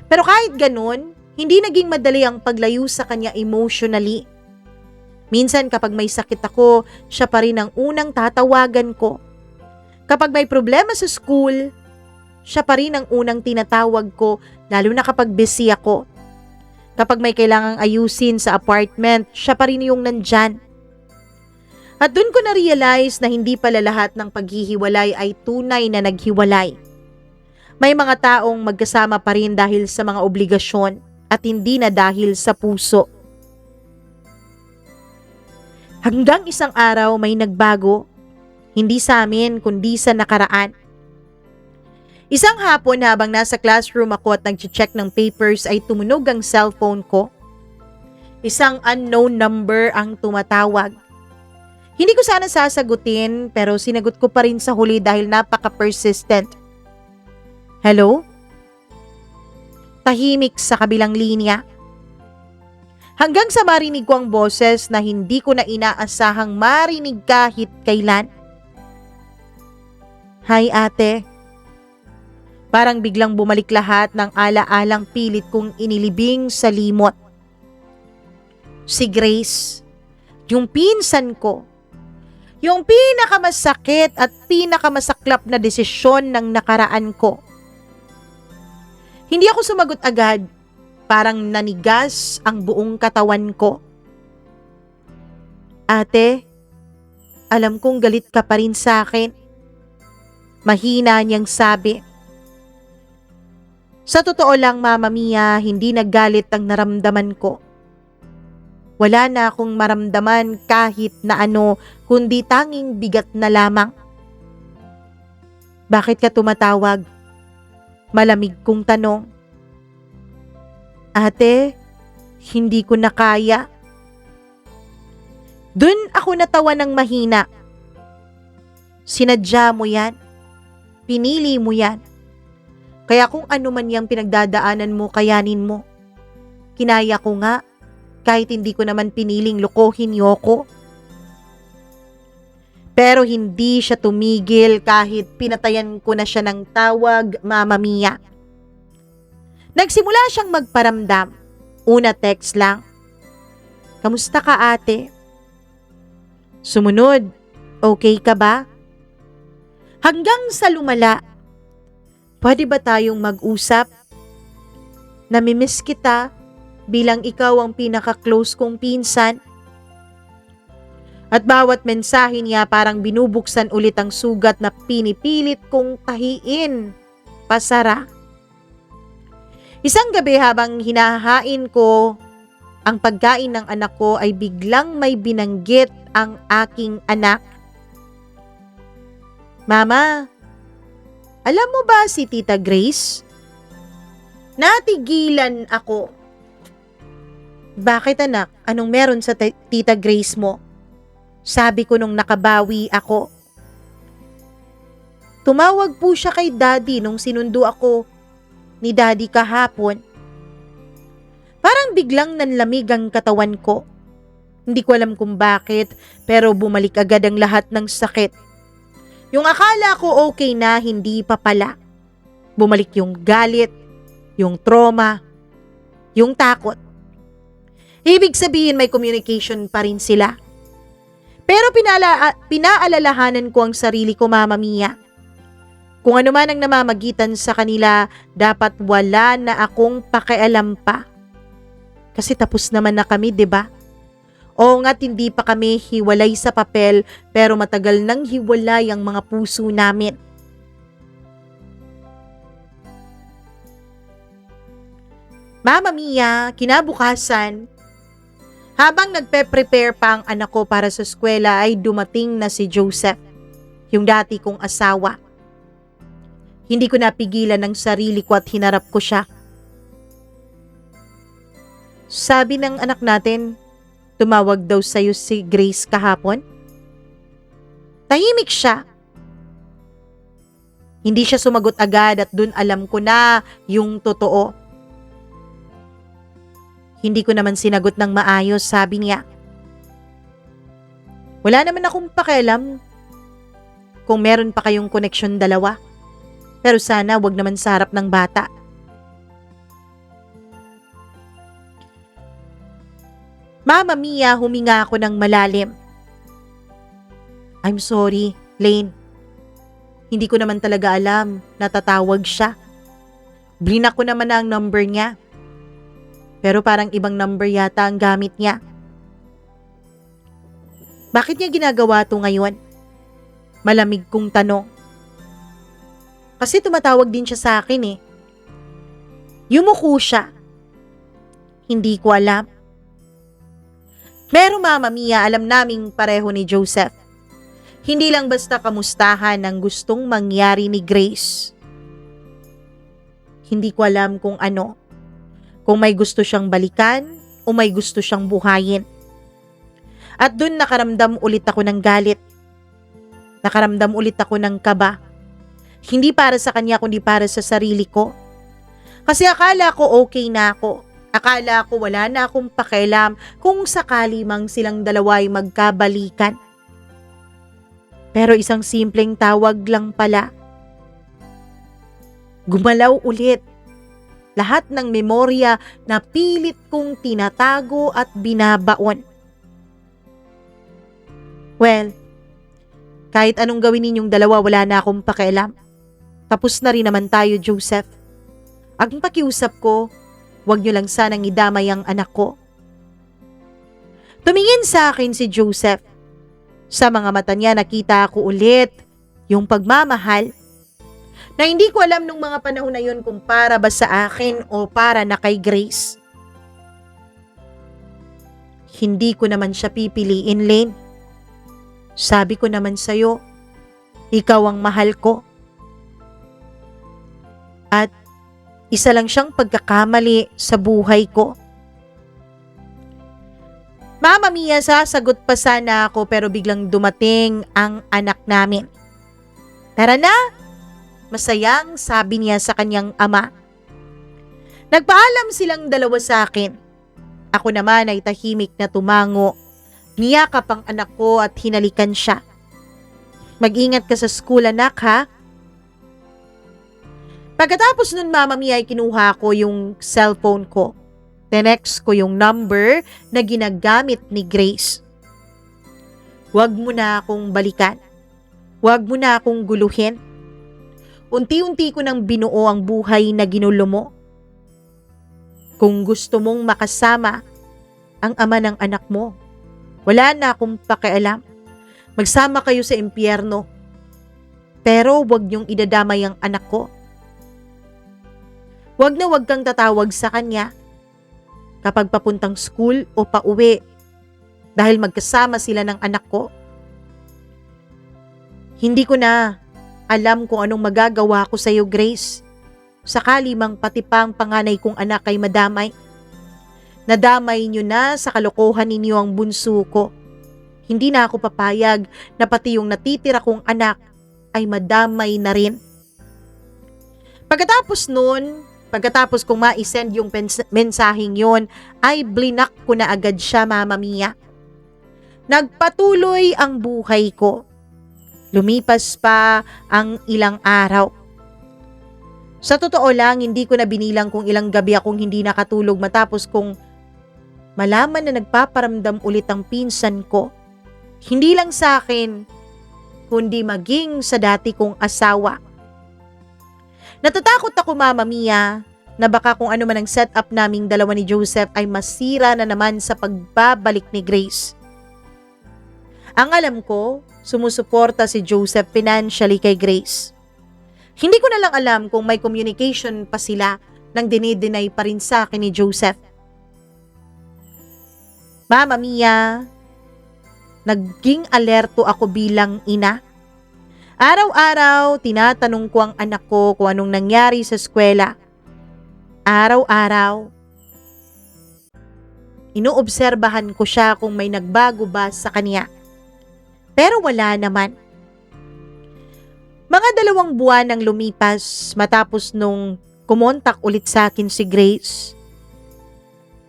Pero kahit ganun, hindi naging madali ang paglayo sa kanya emotionally. Minsan kapag may sakit ako, siya pa rin ang unang tatawagan ko. Kapag may problema sa school, siya pa rin ang unang tinatawag ko, lalo na kapag busy ako. Kapag may kailangang ayusin sa apartment, siya pa rin yung nandyan. At dun ko na-realize na hindi pala lahat ng paghihiwalay ay tunay na naghiwalay. May mga taong magkasama pa rin dahil sa mga obligasyon at hindi na dahil sa puso. Hanggang isang araw may nagbago, hindi sa amin kundi sa nakaraan. Isang hapon habang nasa classroom ako at nag-check ng papers ay tumunog ang cellphone ko. Isang unknown number ang tumatawag. Hindi ko sana sasagutin pero sinagot ko pa rin sa huli dahil napaka-persistent. Hello? Tahimik sa kabilang linya. Hanggang sa marinig ko ang boses na hindi ko na inaasahang marinig kahit kailan. Hi ate. Parang biglang bumalik lahat ng ala-alang pilit kong inilibing sa limot. Si Grace, yung pinsan ko, yung pinakamasakit at pinakamasaklap na desisyon ng nakaraan ko. Hindi ako sumagot agad, parang nanigas ang buong katawan ko. Ate, alam kong galit ka pa rin sa akin. Mahina niyang sabi. Sa totoo lang, Mama Mia, hindi naggalit ang naramdaman ko. Wala na akong maramdaman kahit na ano, kundi tanging bigat na lamang. Bakit ka tumatawag? Malamig kong tanong. Ate, hindi ko na kaya. Dun ako natawa ng mahina. Sinadya mo yan. Pinili mo yan. Kaya kung ano man yung pinagdadaanan mo, kayanin mo. Kinaya ko nga, kahit hindi ko naman piniling lokohin Yoko. Pero hindi siya tumigil kahit pinatayan ko na siya ng tawag, Mama Mia. Nagsimula siyang magparamdam. Una text lang. Kamusta ka ate? Sumunod, okay ka ba? Hanggang sa lumala. Pwede ba tayong mag-usap? Namimiss kita bilang ikaw ang pinaka-close kong pinsan. At bawat mensahe niya parang binubuksan ulit ang sugat na pinipilit kong tahiin. Pasara. Isang gabi habang hinahain ko ang pagkain ng anak ko ay biglang may binanggit ang aking anak. Mama, alam mo ba si Tita Grace? Natigilan ako. Bakit anak? Anong meron sa Tita Grace mo? Sabi ko nung nakabawi ako. Tumawag po siya kay Daddy nung sinundo ako ni Daddy kahapon. Parang biglang nanlamig ang katawan ko. Hindi ko alam kung bakit, pero bumalik agad ang lahat ng sakit. Yung akala ko okay na, hindi pa pala. Bumalik yung galit, yung trauma, yung takot. Ibig sabihin may communication pa rin sila. Pero pinaalalahanan ko ang sarili ko, Mama Mia. Kung ano man ang namamagitan sa kanila, dapat wala na akong pakialam pa. Kasi tapos naman na kami, 'di ba? Oo nga't hindi pa kami hiwalay sa papel, pero matagal nang hiwalay ang mga puso namin. Mama Mia, kinabukasan, habang nagpe-prepare pa ang anak ko para sa eskwela ay dumating na si Joseph, yung dati kong asawa. Hindi ko napigilan ang sarili ko at hinarap ko siya. Sabi ng anak natin, tumawag daw sa'yo si Grace kahapon. Tahimik siya. Hindi siya sumagot agad at dun alam ko na yung totoo. Hindi ko naman sinagot ng maayos, sabi niya. Wala naman akong pakialam kung meron pa kayong koneksyon dalawa. Pero sana wag naman sa harap ng bata. Mama Mia, huminga ako ng malalim. I'm sorry, Lane. Hindi ko naman talaga alam na tatawag siya. Blinak ko naman na ang number niya. Pero parang ibang number yata ang gamit niya. Bakit niya ginagawa to ngayon? Malamig kong tanong. Kasi tumatawag din siya sa akin eh. Yumuko siya. Hindi ko alam. Pero Mama Mia, alam naming pareho ni Joseph. Hindi lang basta kamustahan ang gustong mangyari ni Grace. Hindi ko alam kung ano. Kung may gusto siyang balikan o may gusto siyang buhayin. At dun nakaramdam ulit ako ng galit. Nakaramdam ulit ako ng kaba. Hindi para sa kanya kundi para sa sarili ko. Kasi akala ko okay na ako. Akala ko wala na akong pakialam kung sakali mang silang dalawa ay magkabalikan. Pero isang simpleng tawag lang pala. Gumalaw ulit. Lahat ng memorya na pilit kong tinatago at binabaon. Well, kahit anong gawin ninyong dalawa, wala na akong pakialam. Tapos na rin naman tayo, Joseph. Ang pakiusap ko, huwag niyo lang sanang idamay ang anak ko. Tumingin sa akin si Joseph. Sa mga mata niya nakita ko ulit yung pagmamahal na hindi ko alam nung mga panahon na yun kung para ba sa akin o para na kay Grace. Hindi ko naman siya pipiliin, Lane. Sabi ko naman sa'yo, ikaw ang mahal ko. At isa lang siyang pagkakamali sa buhay ko. Mama Mia, sasagot pa sana ako pero biglang dumating ang anak namin. Tara na! Masayang sabi niya sa kanyang ama. Nagpaalam silang dalawa sa akin. Ako naman ay tahimik na tumango. Niyakap ang anak ko at hinalikan siya. Mag-ingat ka sa school, anak, ha? Pagkatapos nun, Mama Mia, ay kinuha ko yung cellphone ko. Tinext ko yung number na ginagamit ni Grace. Huwag mo na akong balikan. Huwag mo na akong guluhin. Unti-unti ko nang binuo ang buhay na ginulo mo. Kung gusto mong makasama ang ama ng anak mo, wala na akong pakialam. Magsama kayo sa impyerno. Pero huwag niyong idadamay ang anak ko. Huwag na huwag kang tatawag sa kanya kapag papuntang school o pauwi dahil magkasama sila ng anak ko. Hindi ko na alam kung anong magagawa ko sa iyo, Grace. Sakali mang pati pa ang panganay kong anak ay madamay. Nadamay niyo na sa kalokohan ninyo ang bunso ko. Hindi na ako papayag na pati yung natitira kong anak ay madamay na rin. Pagkatapos nun, Pagkatapos kong ma-send yung mensaheng yon, ay blinak ko na agad siya, Mama Mia. Nagpatuloy ang buhay ko. Lumipas pa ang ilang araw. Sa totoo lang, hindi ko na binilang kung ilang gabi akong hindi nakatulog matapos kong malaman na nagpaparamdam ulit ang pinsan ko. Hindi lang sa akin, kundi maging sa dati kong asawa. Natatakot ako, Mama Mia, na baka kung ano man ang setup naming dalawa ni Joseph ay masira na naman sa pagbabalik ni Grace. Ang alam ko, sumusuporta si Joseph financially kay Grace. Hindi ko na lang alam kung may communication pa sila nang dinideny pa rin sa akin ni Joseph. Mama Mia, naging alerto ako bilang ina. Araw-araw, tinatanong ko ang anak ko kung anong nangyari sa eskwela. Araw-araw, inoobserbahan ko siya kung may nagbago ba sa kanya. Pero wala naman. Mga 2 buwan ang lumipas matapos nung kumontak ulit sa akin si Grace.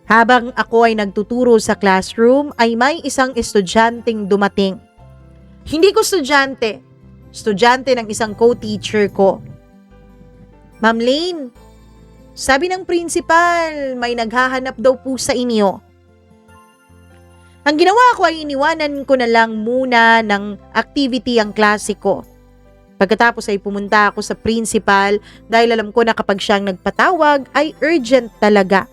Habang ako ay nagtuturo sa classroom ay may isang estudyanteng dumating. Hindi ko estudyante ng isang co-teacher ko. Ma'am Lane, sabi ng principal, may naghahanap daw po sa inyo. Ang ginawa ko ay iniwanan ko na lang muna ng activity ang klase ko. Pagkatapos ay pumunta ako sa principal dahil alam ko na kapag siyang nagpatawag ay urgent talaga.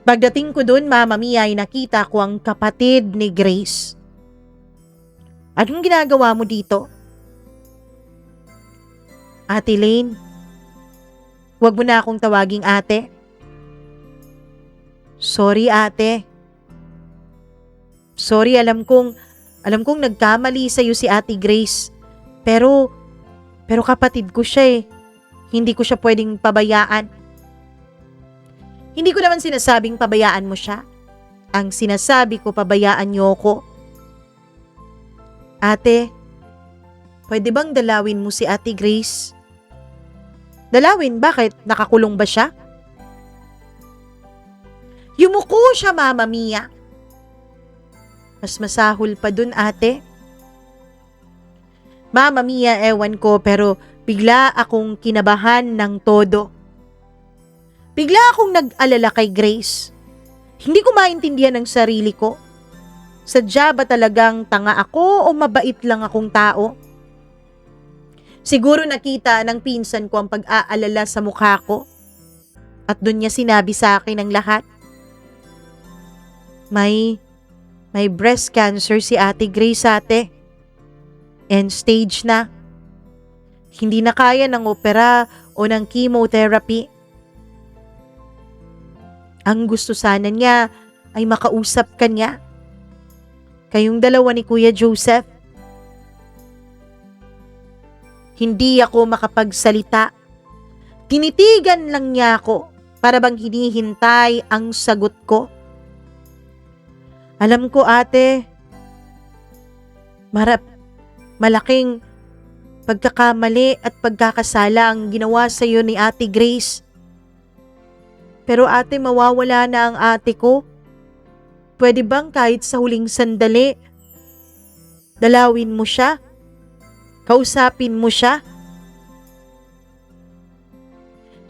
Pagdating ko dun, Mama Mia, ay nakita ko ang kapatid ni Grace. Anong ginagawa mo dito? Ate Lane, huwag mo na akong tawaging ate. Sorry, ate. Sorry, alam kong nagkamali sa'yo si Ate Grace. Pero kapatid ko siya eh. Hindi ko siya pwedeng pabayaan. Hindi ko naman sinasabing pabayaan mo siya. Ang sinasabi ko, pabayaan niyo ko. Ate, pwede bang dalawin mo si Ate Grace? Dalawin? Bakit? Nakakulong ba siya? Yumuko siya, Mama Mia. Mas masahol pa dun, ate. Mama Mia, ewan ko, pero bigla akong kinabahan ng todo. Bigla akong nag-alala kay Grace. Hindi ko maintindihan ang sarili ko. Sadya ba talagang tanga ako o mabait lang akong tao? Siguro nakita ng pinsan ko ang pag-aalala sa mukha ko. At dun niya sinabi sa akin ang lahat. May breast cancer si Ate Grace, ate. End stage na. Hindi na kaya ng opera o ng chemotherapy. Ang gusto sana niya ay makausap ka niya. Kayong dalawa ni Kuya Joseph. Hindi ako makapagsalita. Tinitigan lang niya ako para bang hinihintay ang sagot ko. Alam ko, ate, malaking pagkakamali at pagkakasala ang ginawa sa iyo ni Ate Grace. Pero ate, mawawala na ang ate ko. Pwede bang kahit sa huling sandali, dalawin mo siya? Kausapin mo siya?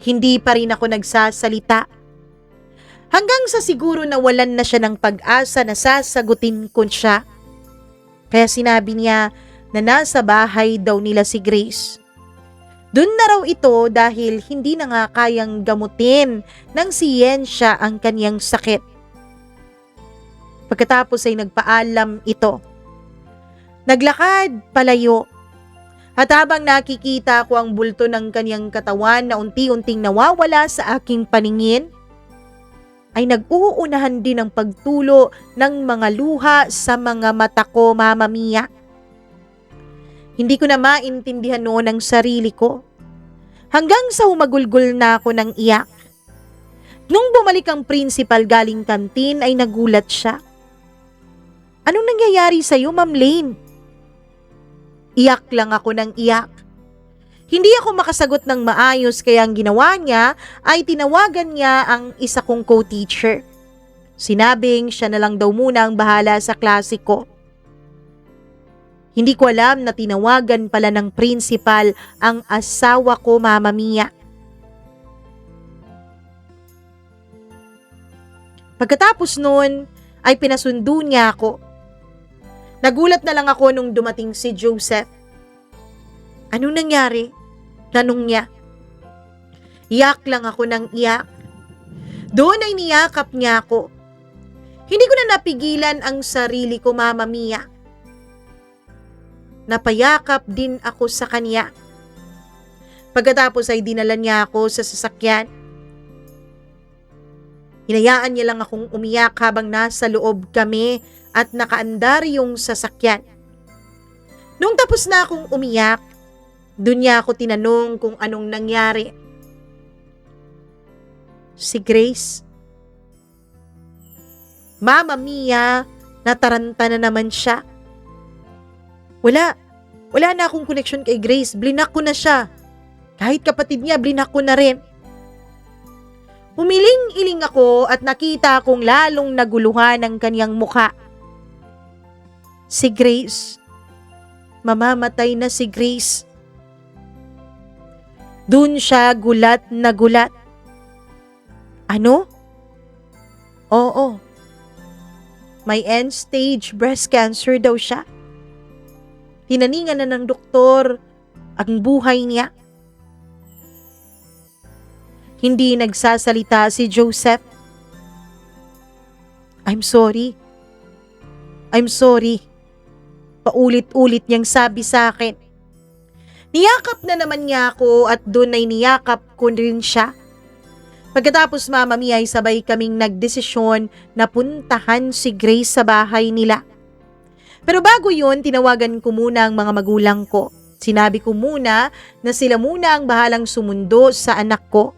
Hindi pa rin ako nagsasalita. Hanggang sa siguro nawalan na siya ng pag-asa na sasagutin ko siya. Kaya sinabi niya na nasa bahay daw nila si Grace. Doon na raw ito dahil hindi na nga kayang gamutin ng siyensya ang kanyang sakit. Pagkatapos ay nagpaalam ito. Naglakad palayo. At habang nakikita ko ang bulto ng kanyang katawan na unti-unting nawawala sa aking paningin, ay nag-uunahan din ang pagtulo ng mga luha sa mga mata ko, Mama Mia. Hindi ko na maintindihan noon ang sarili ko. Hanggang sa humagulgol na ako ng iyak. Nung bumalik ang principal galing kantin ay nagulat siya. Anong nangyayari sa'yo, Ma'am Lane? Iyak lang ako ng iyak. Hindi ako makasagot ng maayos kaya ang ginawa niya ay tinawagan niya ang isa kong co-teacher. Sinabing siya na lang daw muna ang bahala sa klase ko. Hindi ko alam na tinawagan pala ng principal ang asawa ko, Mama Mia. Pagkatapos noon ay pinasundo niya ako. Nagulat na lang ako nung dumating si Joseph. Anong nangyari? Tanong niya. Iyak lang ako ng iyak. Doon ay niyakap niya ako. Hindi ko na napigilan ang sarili ko, Mama Mia. Napayakap din ako sa kanya. Pagkatapos ay dinala niya ako sa sasakyan. Hinayaan niya lang akong umiyak habang nasa loob kami at nakaandar yung sasakyan. Nung tapos na akong umiyak, doon niya ako tinanong kung anong nangyari. Si Grace. Mama Mia, nataranta na naman siya. Wala na akong connection kay Grace. Blinak ko na siya. Kahit kapatid niya, blinak ko na rin. Humiling-iling ako at nakita kong lalong naguluhan ang kanyang mukha. Si Grace. Mamamatay na si Grace. Doon siya gulat na gulat. Ano? Oo. May end-stage breast cancer daw siya. Hinaningan na ng doktor ang buhay niya. Hindi nagsasalita si Joseph. I'm sorry. Paulit-ulit niyang sabi sa akin. Niyakap na naman niya ako at doon ay niyakap ko rin siya. Pagkatapos, Mama Mia, ay sabay kaming nagdesisyon na puntahan si Grace sa bahay nila. Pero bago yun, tinawagan ko muna ang mga magulang ko. Sinabi ko muna na sila muna ang bahalang sumundo sa anak ko.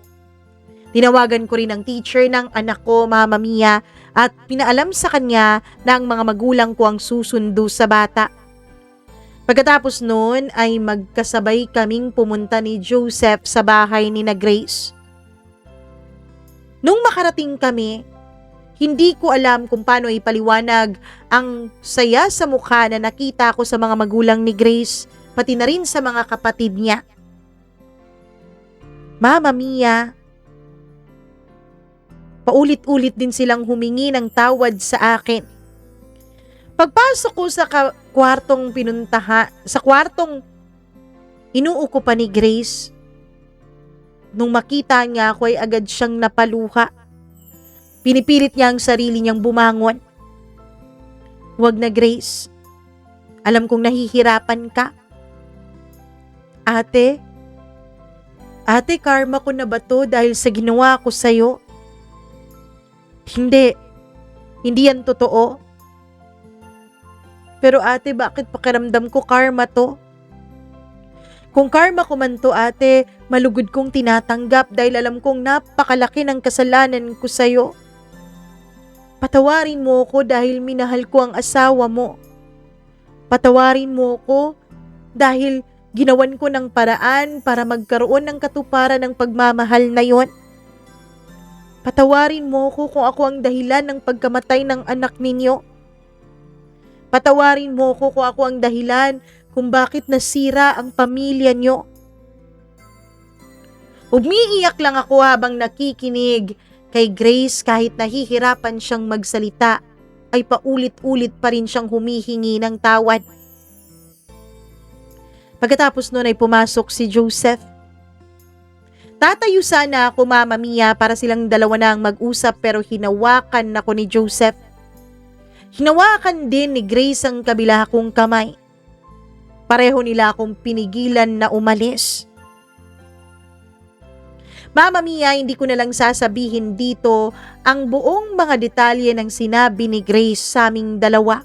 Tinawagan ko rin ang teacher ng anak ko, Mama Mia, at pinaalam sa kanya na ang mga magulang ko ang susundo sa bata. Pagkatapos noon ay magkasabay kaming pumunta ni Joseph sa bahay ni na Grace. Nung makarating kami, hindi ko alam kung paano ipaliwanag ang saya sa mukha na nakita ko sa mga magulang ni Grace, pati na rin sa mga kapatid niya. Mama Mia, paulit-ulit din silang humingi ng tawad sa akin. Pagpasok ko sa kwartong inuukupan ni Grace, nung makita niya ako ay agad siyang napaluha. Pinipilit niya ang sarili niyang bumangon. Huwag na, Grace. Alam kong nahihirapan ka. Ate, karma ko na ba to dahil sa ginawa ko sa'yo? Hindi yan totoo. Pero ate, bakit pakiramdam ko karma to? Kung karma ko man to, ate, malugod kong tinatanggap dahil alam kong napakalaki ng kasalanan ko sa'yo. Patawarin mo ko dahil minahal ko ang asawa mo. Patawarin mo ko dahil ginawan ko ng paraan para magkaroon ng katuparan ng pagmamahal na yon. Patawarin mo ko kung ako ang dahilan ng pagkamatay ng anak ninyo. Patawarin mo ko kung ako ang dahilan kung bakit nasira ang pamilya nyo. Umiiyak lang ako habang nakikinig kay Grace kahit nahihirapan siyang magsalita, ay paulit-ulit pa rin siyang humihingi ng tawad. Pagkatapos nun ay pumasok si Joseph. Tatayo sana ako, Mama Mia, para silang dalawa na ang mag-usap pero hinawakan ako ni Joseph. Hinawakan din ni Grace ang kabila kong kamay. Pareho nila akong pinigilan na umalis. Mama Mia, hindi ko na lang sasabihin dito ang buong mga detalye ng sinabi ni Grace sa aming dalawa.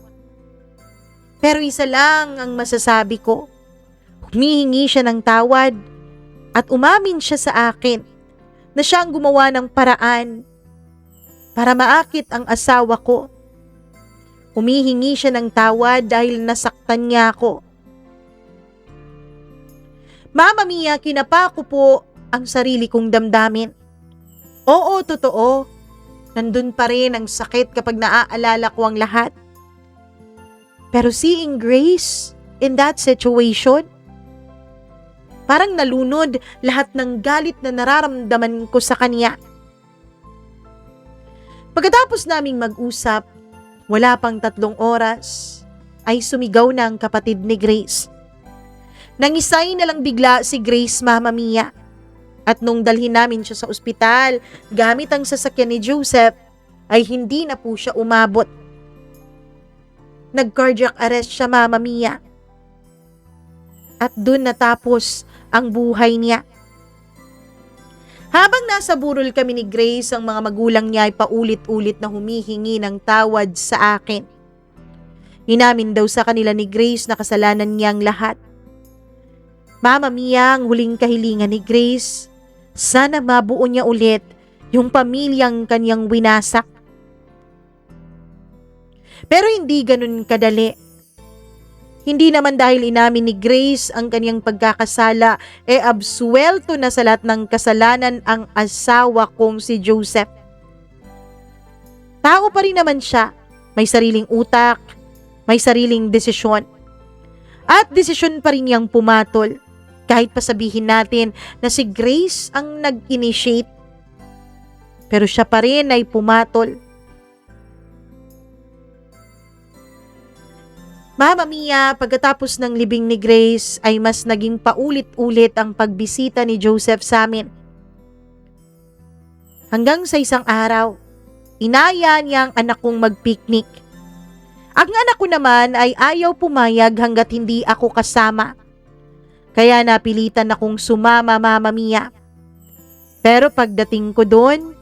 Pero isa lang ang masasabi ko. Humihingi siya ng tawad at umamin siya sa akin na siya ang gumawa ng paraan para maakit ang asawa ko. Humihingi siya ng tawad dahil nasaktan niya ako. Mama Mia, kinapa ko po ang sarili kong damdamin. Oo, totoo. Nandun pa rin ang sakit kapag naaalala ko ang lahat. Pero seeing Grace in that situation, parang nalunod lahat ng galit na nararamdaman ko sa kanya. Pagkatapos naming mag-usap, wala pang 3 oras, ay sumigaw na ang kapatid ni Grace. Nangisay na lang bigla si Grace, Mama Mia. At nung dalhin namin siya sa ospital, gamit ang sasakyan ni Joseph, ay hindi na po siya umabot. Nag-cardiac arrest siya, Mama Mia. At dun natapos ang buhay niya. Habang nasa burol kami ni Grace, ang mga magulang niya ay paulit-ulit na humihingi ng tawad sa akin. Inamin daw sa kanila ni Grace na kasalanan niya ang lahat. Mama Mia, ang huling kahilingan ni Grace, sana mabuo niya ulit yung pamilyang kanyang winasak. Pero hindi ganun kadali. Hindi naman dahil inamin ni Grace ang kanyang pagkakasala, absuelto na sa lahat ng kasalanan ang asawa kong si Joseph. Tao pa rin naman siya, may sariling utak, may sariling desisyon. At desisyon pa rin niyang pumatol. Kahit pa sabihin natin na si Grace ang nag-initiate, pero siya pa rin ay pumatol. Mama Mia, pagkatapos ng libing ni Grace ay mas naging paulit-ulit ang pagbisita ni Joseph sa amin. Hanggang sa isang araw, inaya niya ang anak kong mag-picnic. Ang anak ko naman ay ayaw pumayag hanggat hindi ako kasama. Kaya napilitan akong sumama, Mama Mia. Pero pagdating ko doon,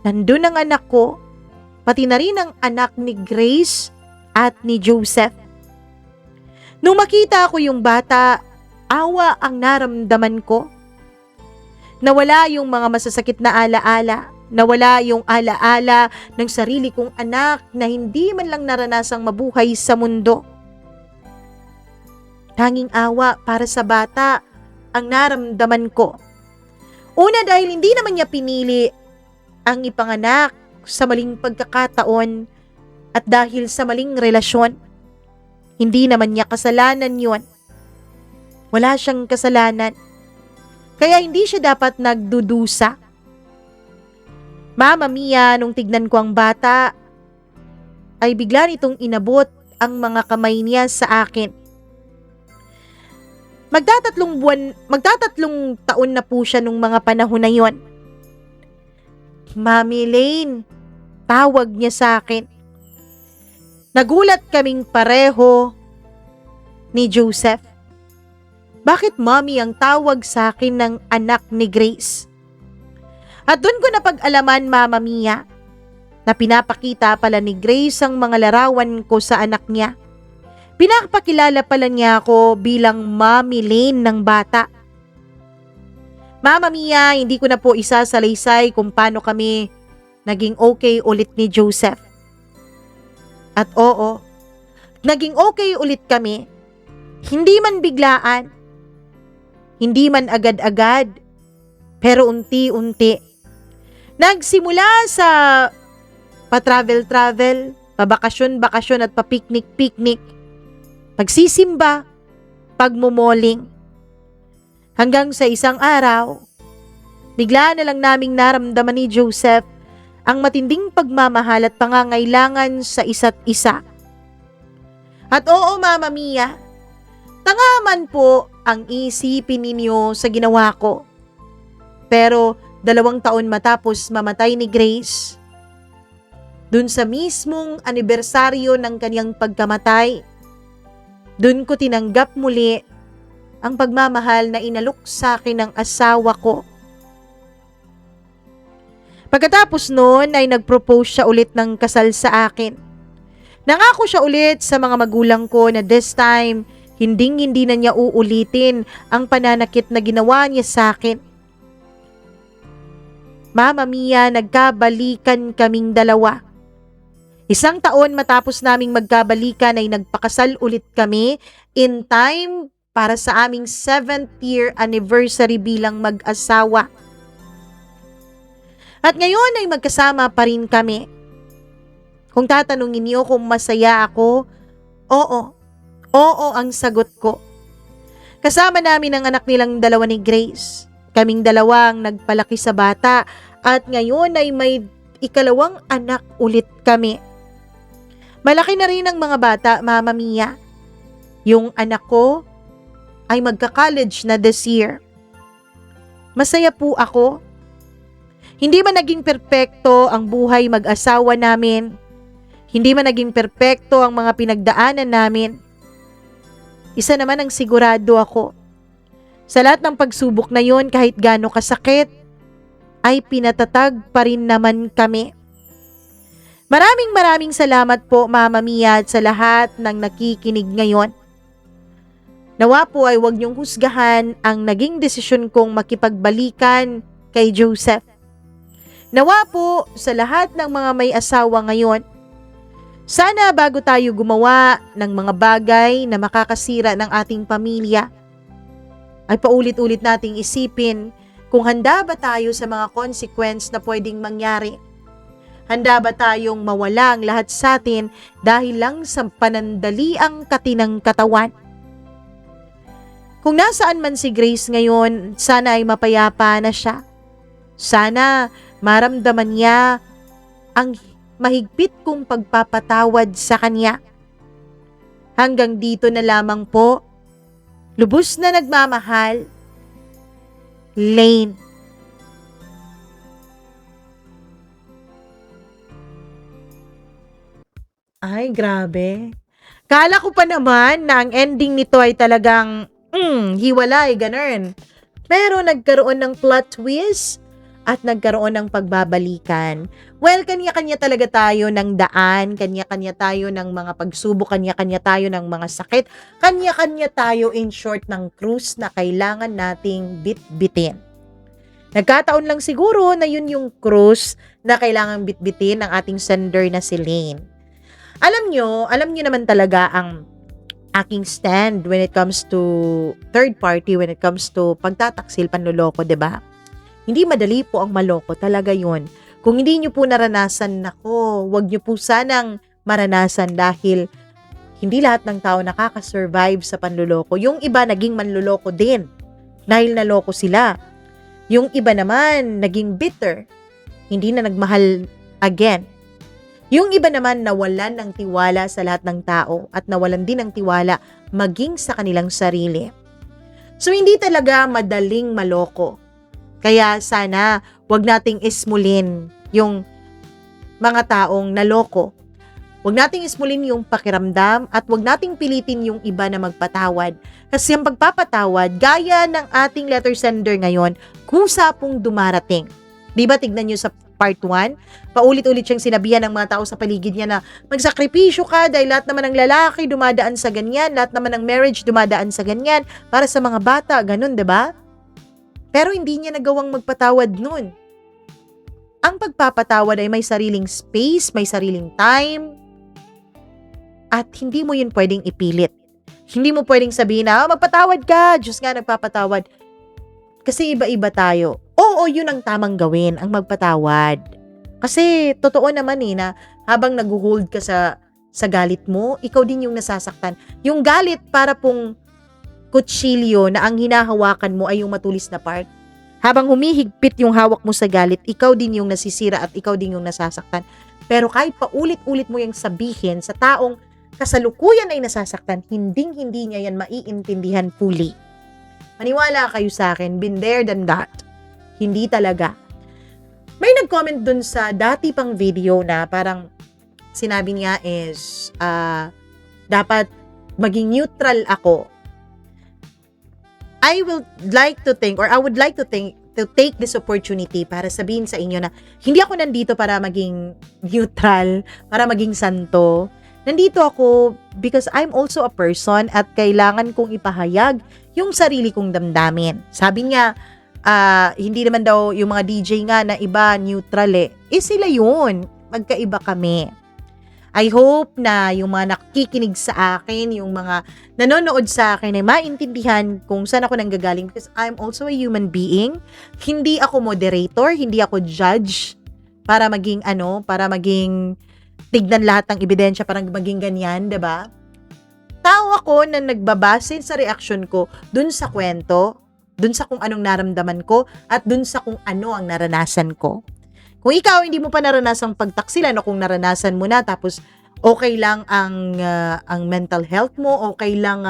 nandun ang anak ko, pati na rin ang anak ni Grace at ni Joseph. Nung makita ko yung bata, awa ang naramdaman ko. Nawala yung mga masasakit na alaala, nawala yung alaala ng sarili kong anak na hindi man lang naranasang mabuhay sa mundo. Tanging awa para sa bata ang naramdaman ko. Una, dahil hindi naman niya pinili ang ipanganak sa maling pagkakataon at dahil sa maling relasyon. Hindi naman niya kasalanan yon. Wala siyang kasalanan. Kaya hindi siya dapat nagdudusa. Mama Mia, nung tignan ko ang bata, ay bigla nitong inabot ang mga kamay niya sa akin. Magtatatlong taon na po siya nung mga panahon na yon. Mami Lane, tawag niya sa akin. Nagulat kaming pareho ni Joseph. Bakit Mami ang tawag sa akin ng anak ni Grace? At doon ko napag-alaman, Mama Mia, na pinapakita pala ni Grace ang mga larawan ko sa anak niya. Pinapakilala pala niya ako bilang Mami Lane ng bata. Mama Mia, hindi ko na po isasalaysay kung paano kami naging okay ulit ni Joseph. At oo, naging okay ulit kami. Hindi man biglaan, hindi man agad-agad, pero unti-unti. Nagsimula sa pa-travel-travel, pabakasyon-bakasyon at pa-picnic-picnic, pagsisimba, pagmumoling. Hanggang sa isang araw, bigla na lang naming naramdaman ni Joseph ang matinding pagmamahal at pangangailangan sa isa't isa. At oo, Mama Mia, tangaman po ang isipin ninyo sa ginawa ko. Pero 2 taon matapos mamatay ni Grace, dun sa mismong anibersaryo ng kanyang pagkamatay, dun ko tinanggap muli ang pagmamahal na inalok sa akin ng asawa ko. Pagkatapos noon ay nag-propose siya ulit ng kasal sa akin. Nangako siya ulit sa mga magulang ko na this time, hindi na niya uulitin ang pananakit na ginawa niya sa akin. Mama Mia, nagkabalikan kaming 2. 1 taon matapos naming magkabalikan ay nagpakasal ulit kami in time para sa aming 7th year anniversary bilang mag-asawa. At ngayon ay magkasama pa rin kami. Kung tatanungin niyo kung masaya ako, oo. Oo ang sagot ko. Kasama namin ang anak nilang dalawa ni Grace. Kaming dalawang nagpalaki sa bata at ngayon ay may ikalawang anak ulit kami. Malaki na rin ang mga bata, Mama Mia. Yung anak ko ay magka-college na this year. Masaya po ako. Hindi man naging perpekto ang buhay mag-asawa namin. Hindi man naging perpekto ang mga pinagdaanan namin. Isa naman ang sigurado ako. Sa lahat ng pagsubok na yon, kahit gaano kasakit, ay pinatatag pa rin naman kami. Maraming salamat po, Mama Mia, at sa lahat ng nakikinig ngayon. Nawa po ay huwag niyong husgahan ang naging desisyon kong makipagbalikan kay Joseph. Nawa po sa lahat ng mga may asawa ngayon, sana bago tayo gumawa ng mga bagay na makakasira ng ating pamilya, ay paulit-ulit nating isipin kung handa ba tayo sa mga consequence na pwedeng mangyari. Handa ba tayong mawala ang lahat sa atin dahil lang sa panandaliang katinang katawan? Kung nasaan man si Grace ngayon, sana ay mapayapa na siya. Sana maramdaman niya ang mahigpit kong pagpapatawad sa kanya. Hanggang dito na lamang po. Lubos na nagmamahal, Lane. Ay, grabe. Kala ko pa naman na ang ending nito ay talagang hiwalay, ganun. Pero nagkaroon ng plot twist at nagkaroon ng pagbabalikan. Well, kanya-kanya talaga tayo ng daan, kanya-kanya tayo ng mga pagsubok, kanya-kanya tayo ng mga sakit, kanya-kanya tayo in short ng cruise na kailangan nating bit-bitin. Nagkataon lang siguro na yun yung cruise na kailangan bit-bitin ng ating sender na si Lane. Alam nyo naman talaga ang aking stand when it comes to third party, when it comes to pagtataksil, panloloko, 'di ba? Hindi madali po ang maloko, talaga yun. Kung hindi nyo po naranasan, nako, wag nyo po sanang maranasan dahil hindi lahat ng tao nakaka-survive sa panloloko. Yung iba naging manloloko din dahil naloko sila. Yung iba naman naging bitter, hindi na nagmahal again. Yung iba naman nawalan ng tiwala sa lahat ng tao at nawalan din ng tiwala maging sa kanilang sarili. So hindi talaga madaling maloko. Kaya sana wag nating ismulin yung mga taong naloko. Wag nating ismulin yung pakiramdam at wag nating pilitin yung iba na magpatawad. Kasi ang pagpapatawad, gaya ng ating letter sender ngayon, kusa pong dumarating. Di ba tignan nyo sa part 1? Paulit-ulit siyang sinabihan ng mga tao sa paligid niya na magsakripisyo ka dahil lahat naman ng lalaki dumadaan sa ganyan, lahat naman ng marriage dumadaan sa ganyan, para sa mga bata, ganun, di ba? Pero hindi niya nagawang magpatawad nun. Ang pagpapatawad ay may sariling space, may sariling time, at hindi mo yun pwedeng ipilit. Hindi mo pwedeng sabihin na, magpatawad ka, Diyos nga nagpapatawad. Kasi iba-iba tayo. Oo, yun ang tamang gawin, ang magpatawad. Kasi totoo naman na habang nag-hold ka sa galit mo, ikaw din yung nasasaktan. Yung galit para pong kutsilyo na ang hinahawakan mo ay yung matulis na part. Habang humihigpit yung hawak mo sa galit, ikaw din yung nasisira at ikaw din yung nasasaktan. Pero kahit paulit-ulit mo yung sabihin sa taong kasalukuyan ay nasasaktan, hindi niya yan maiintindihan fully. Maniwala kayo sa akin, been there than that. Hindi talaga. May nag-comment dun sa dati pang video na parang sinabi niya is dapat maging neutral ako. I would like to take this opportunity para sabihin sa inyo na hindi ako nandito para maging neutral, para maging santo. Nandito ako because I'm also a person at kailangan kong ipahayag yung sarili kong damdamin. Sabi niya, hindi naman daw yung mga DJ nga na iba neutral sila yun. Magkaiba kami. I hope na yung mga nakikinig sa akin, yung mga nanonood sa akin ay maintindihan kung saan ako nanggagaling because I'm also a human being. Hindi ako moderator, hindi ako judge para maging tignan lahat ng ebidensya para maging ganyan, 'di ba? Tao ako na nagbabase sa reaksyon ko dun sa kwento, dun sa kung anong naramdaman ko, at dun sa kung ano ang naranasan ko. Kung ikaw hindi mo pa naranasang pagtaksilan o kung naranasan mo na tapos okay lang ang mental health mo, okay lang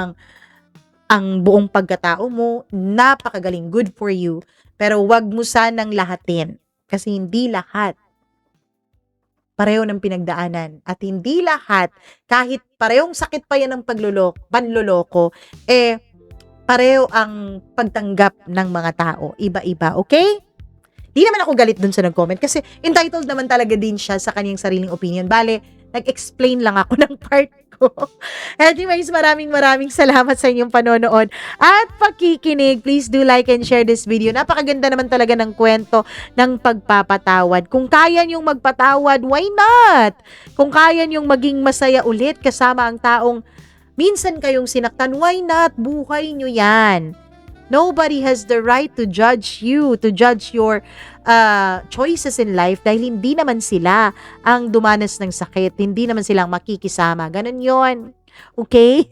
ang buong pagkatao mo, napakagaling, good for you. Pero wag mo sanang lahatin kasi hindi lahat pareho ng pinagdaanan at hindi lahat kahit parehong sakit pa yan ng panloloko, pareho ang pagtanggap ng mga tao, iba-iba, okay? Di naman ako galit dun sa nag-comment kasi entitled naman talaga din siya sa kanyang sariling opinion. Bale, nag-explain lang ako ng part ko. Anyways, maraming salamat sa inyong panonood at pakikinig. Please do like and share this video. Napakaganda naman talaga ng kwento ng pagpapatawad. Kung kaya niyong magpatawad, why not? Kung kaya niyong maging masaya ulit kasama ang taong minsan kayong sinaktan, why not? Buhay niyo yan. Nobody has the right to judge you, to judge your choices in life dahil hindi naman sila ang dumanas ng sakit. Hindi naman silang makikisama. Ganun yon. Okay?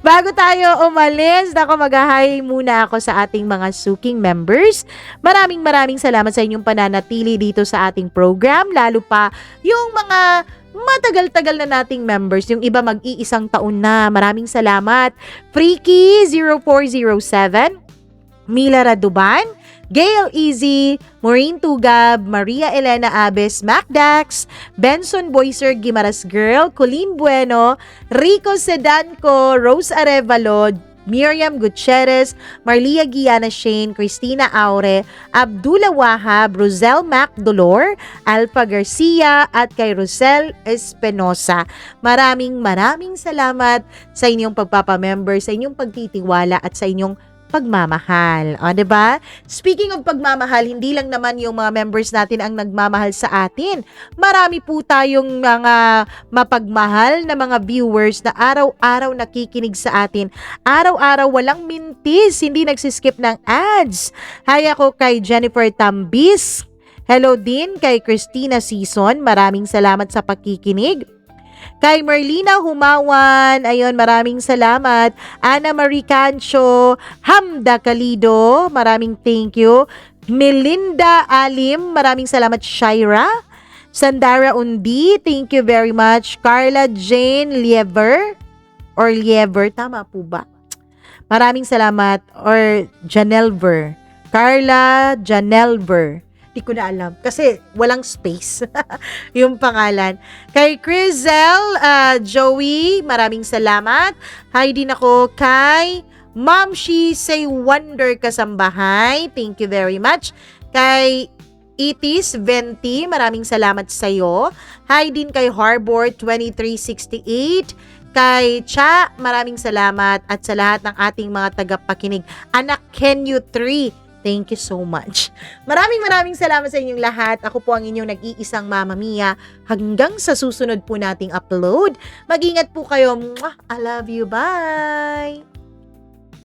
Bago tayo umalis, mag-hi muna ako sa ating mga suking members. Maraming salamat sa inyong pananatili dito sa ating program. Lalo pa yung mga matagal-tagal na nating members, yung iba mag-iisang taon na. Maraming salamat. Freaky0407, Mila Raduban, Gail Easy, Maureen Tugab, Maria Elena Abes, Macdax, Benson Boyser, Gimaras Girl, Colleen Bueno, Rico Sedanco, Rose Arevalo, Miriam Gutierrez, Marlia Guiana Shane, Christina Aure, Abdullah Wahab, Rosel Mac Dolor, Alpha Garcia, at kay Rosel Espinosa. Maraming salamat sa inyong pagpapamember, sa inyong pagtitiwala at sa inyong pagmamahal. O, diba? Speaking of pagmamahal, hindi lang naman yung mga members natin ang nagmamahal sa atin. Marami po tayong mga mapagmahal na mga viewers na araw-araw nakikinig sa atin. Araw-araw walang mintis, hindi nagsiskip ng ads. Hi ako kay Jennifer Tambis. Hello din kay Christina Season. Maraming salamat sa pakikinig. Kay Merlina Humawan, ayun, maraming salamat. Ana Marie Cancho, Hamda Calido, maraming thank you. Melinda Alim, maraming salamat. Shaira, Sandara Undi, thank you very much. Carla Jane Lieber, tama po ba? Maraming salamat. Or Janelver. Carla Janelver. Di ko na alam. Kasi walang space yung pangalan. Kay Crizel, Joey, maraming salamat. Hi din ako kay Ma'am She Say Wonder Kasambahay. Thank you very much. Kay Itis Venti, maraming salamat sa iyo. Hi din kay Harbor 2368. Kay Cha, maraming salamat. At sa lahat ng ating mga tagapakinig. Anak Kenyu 3, thank you so much. Maraming salamat sa inyong lahat. Ako po ang inyong nag-iisang Mama Mia. Hanggang sa susunod po nating upload. Mag-ingat po kayo. Mwah! I love you. Bye!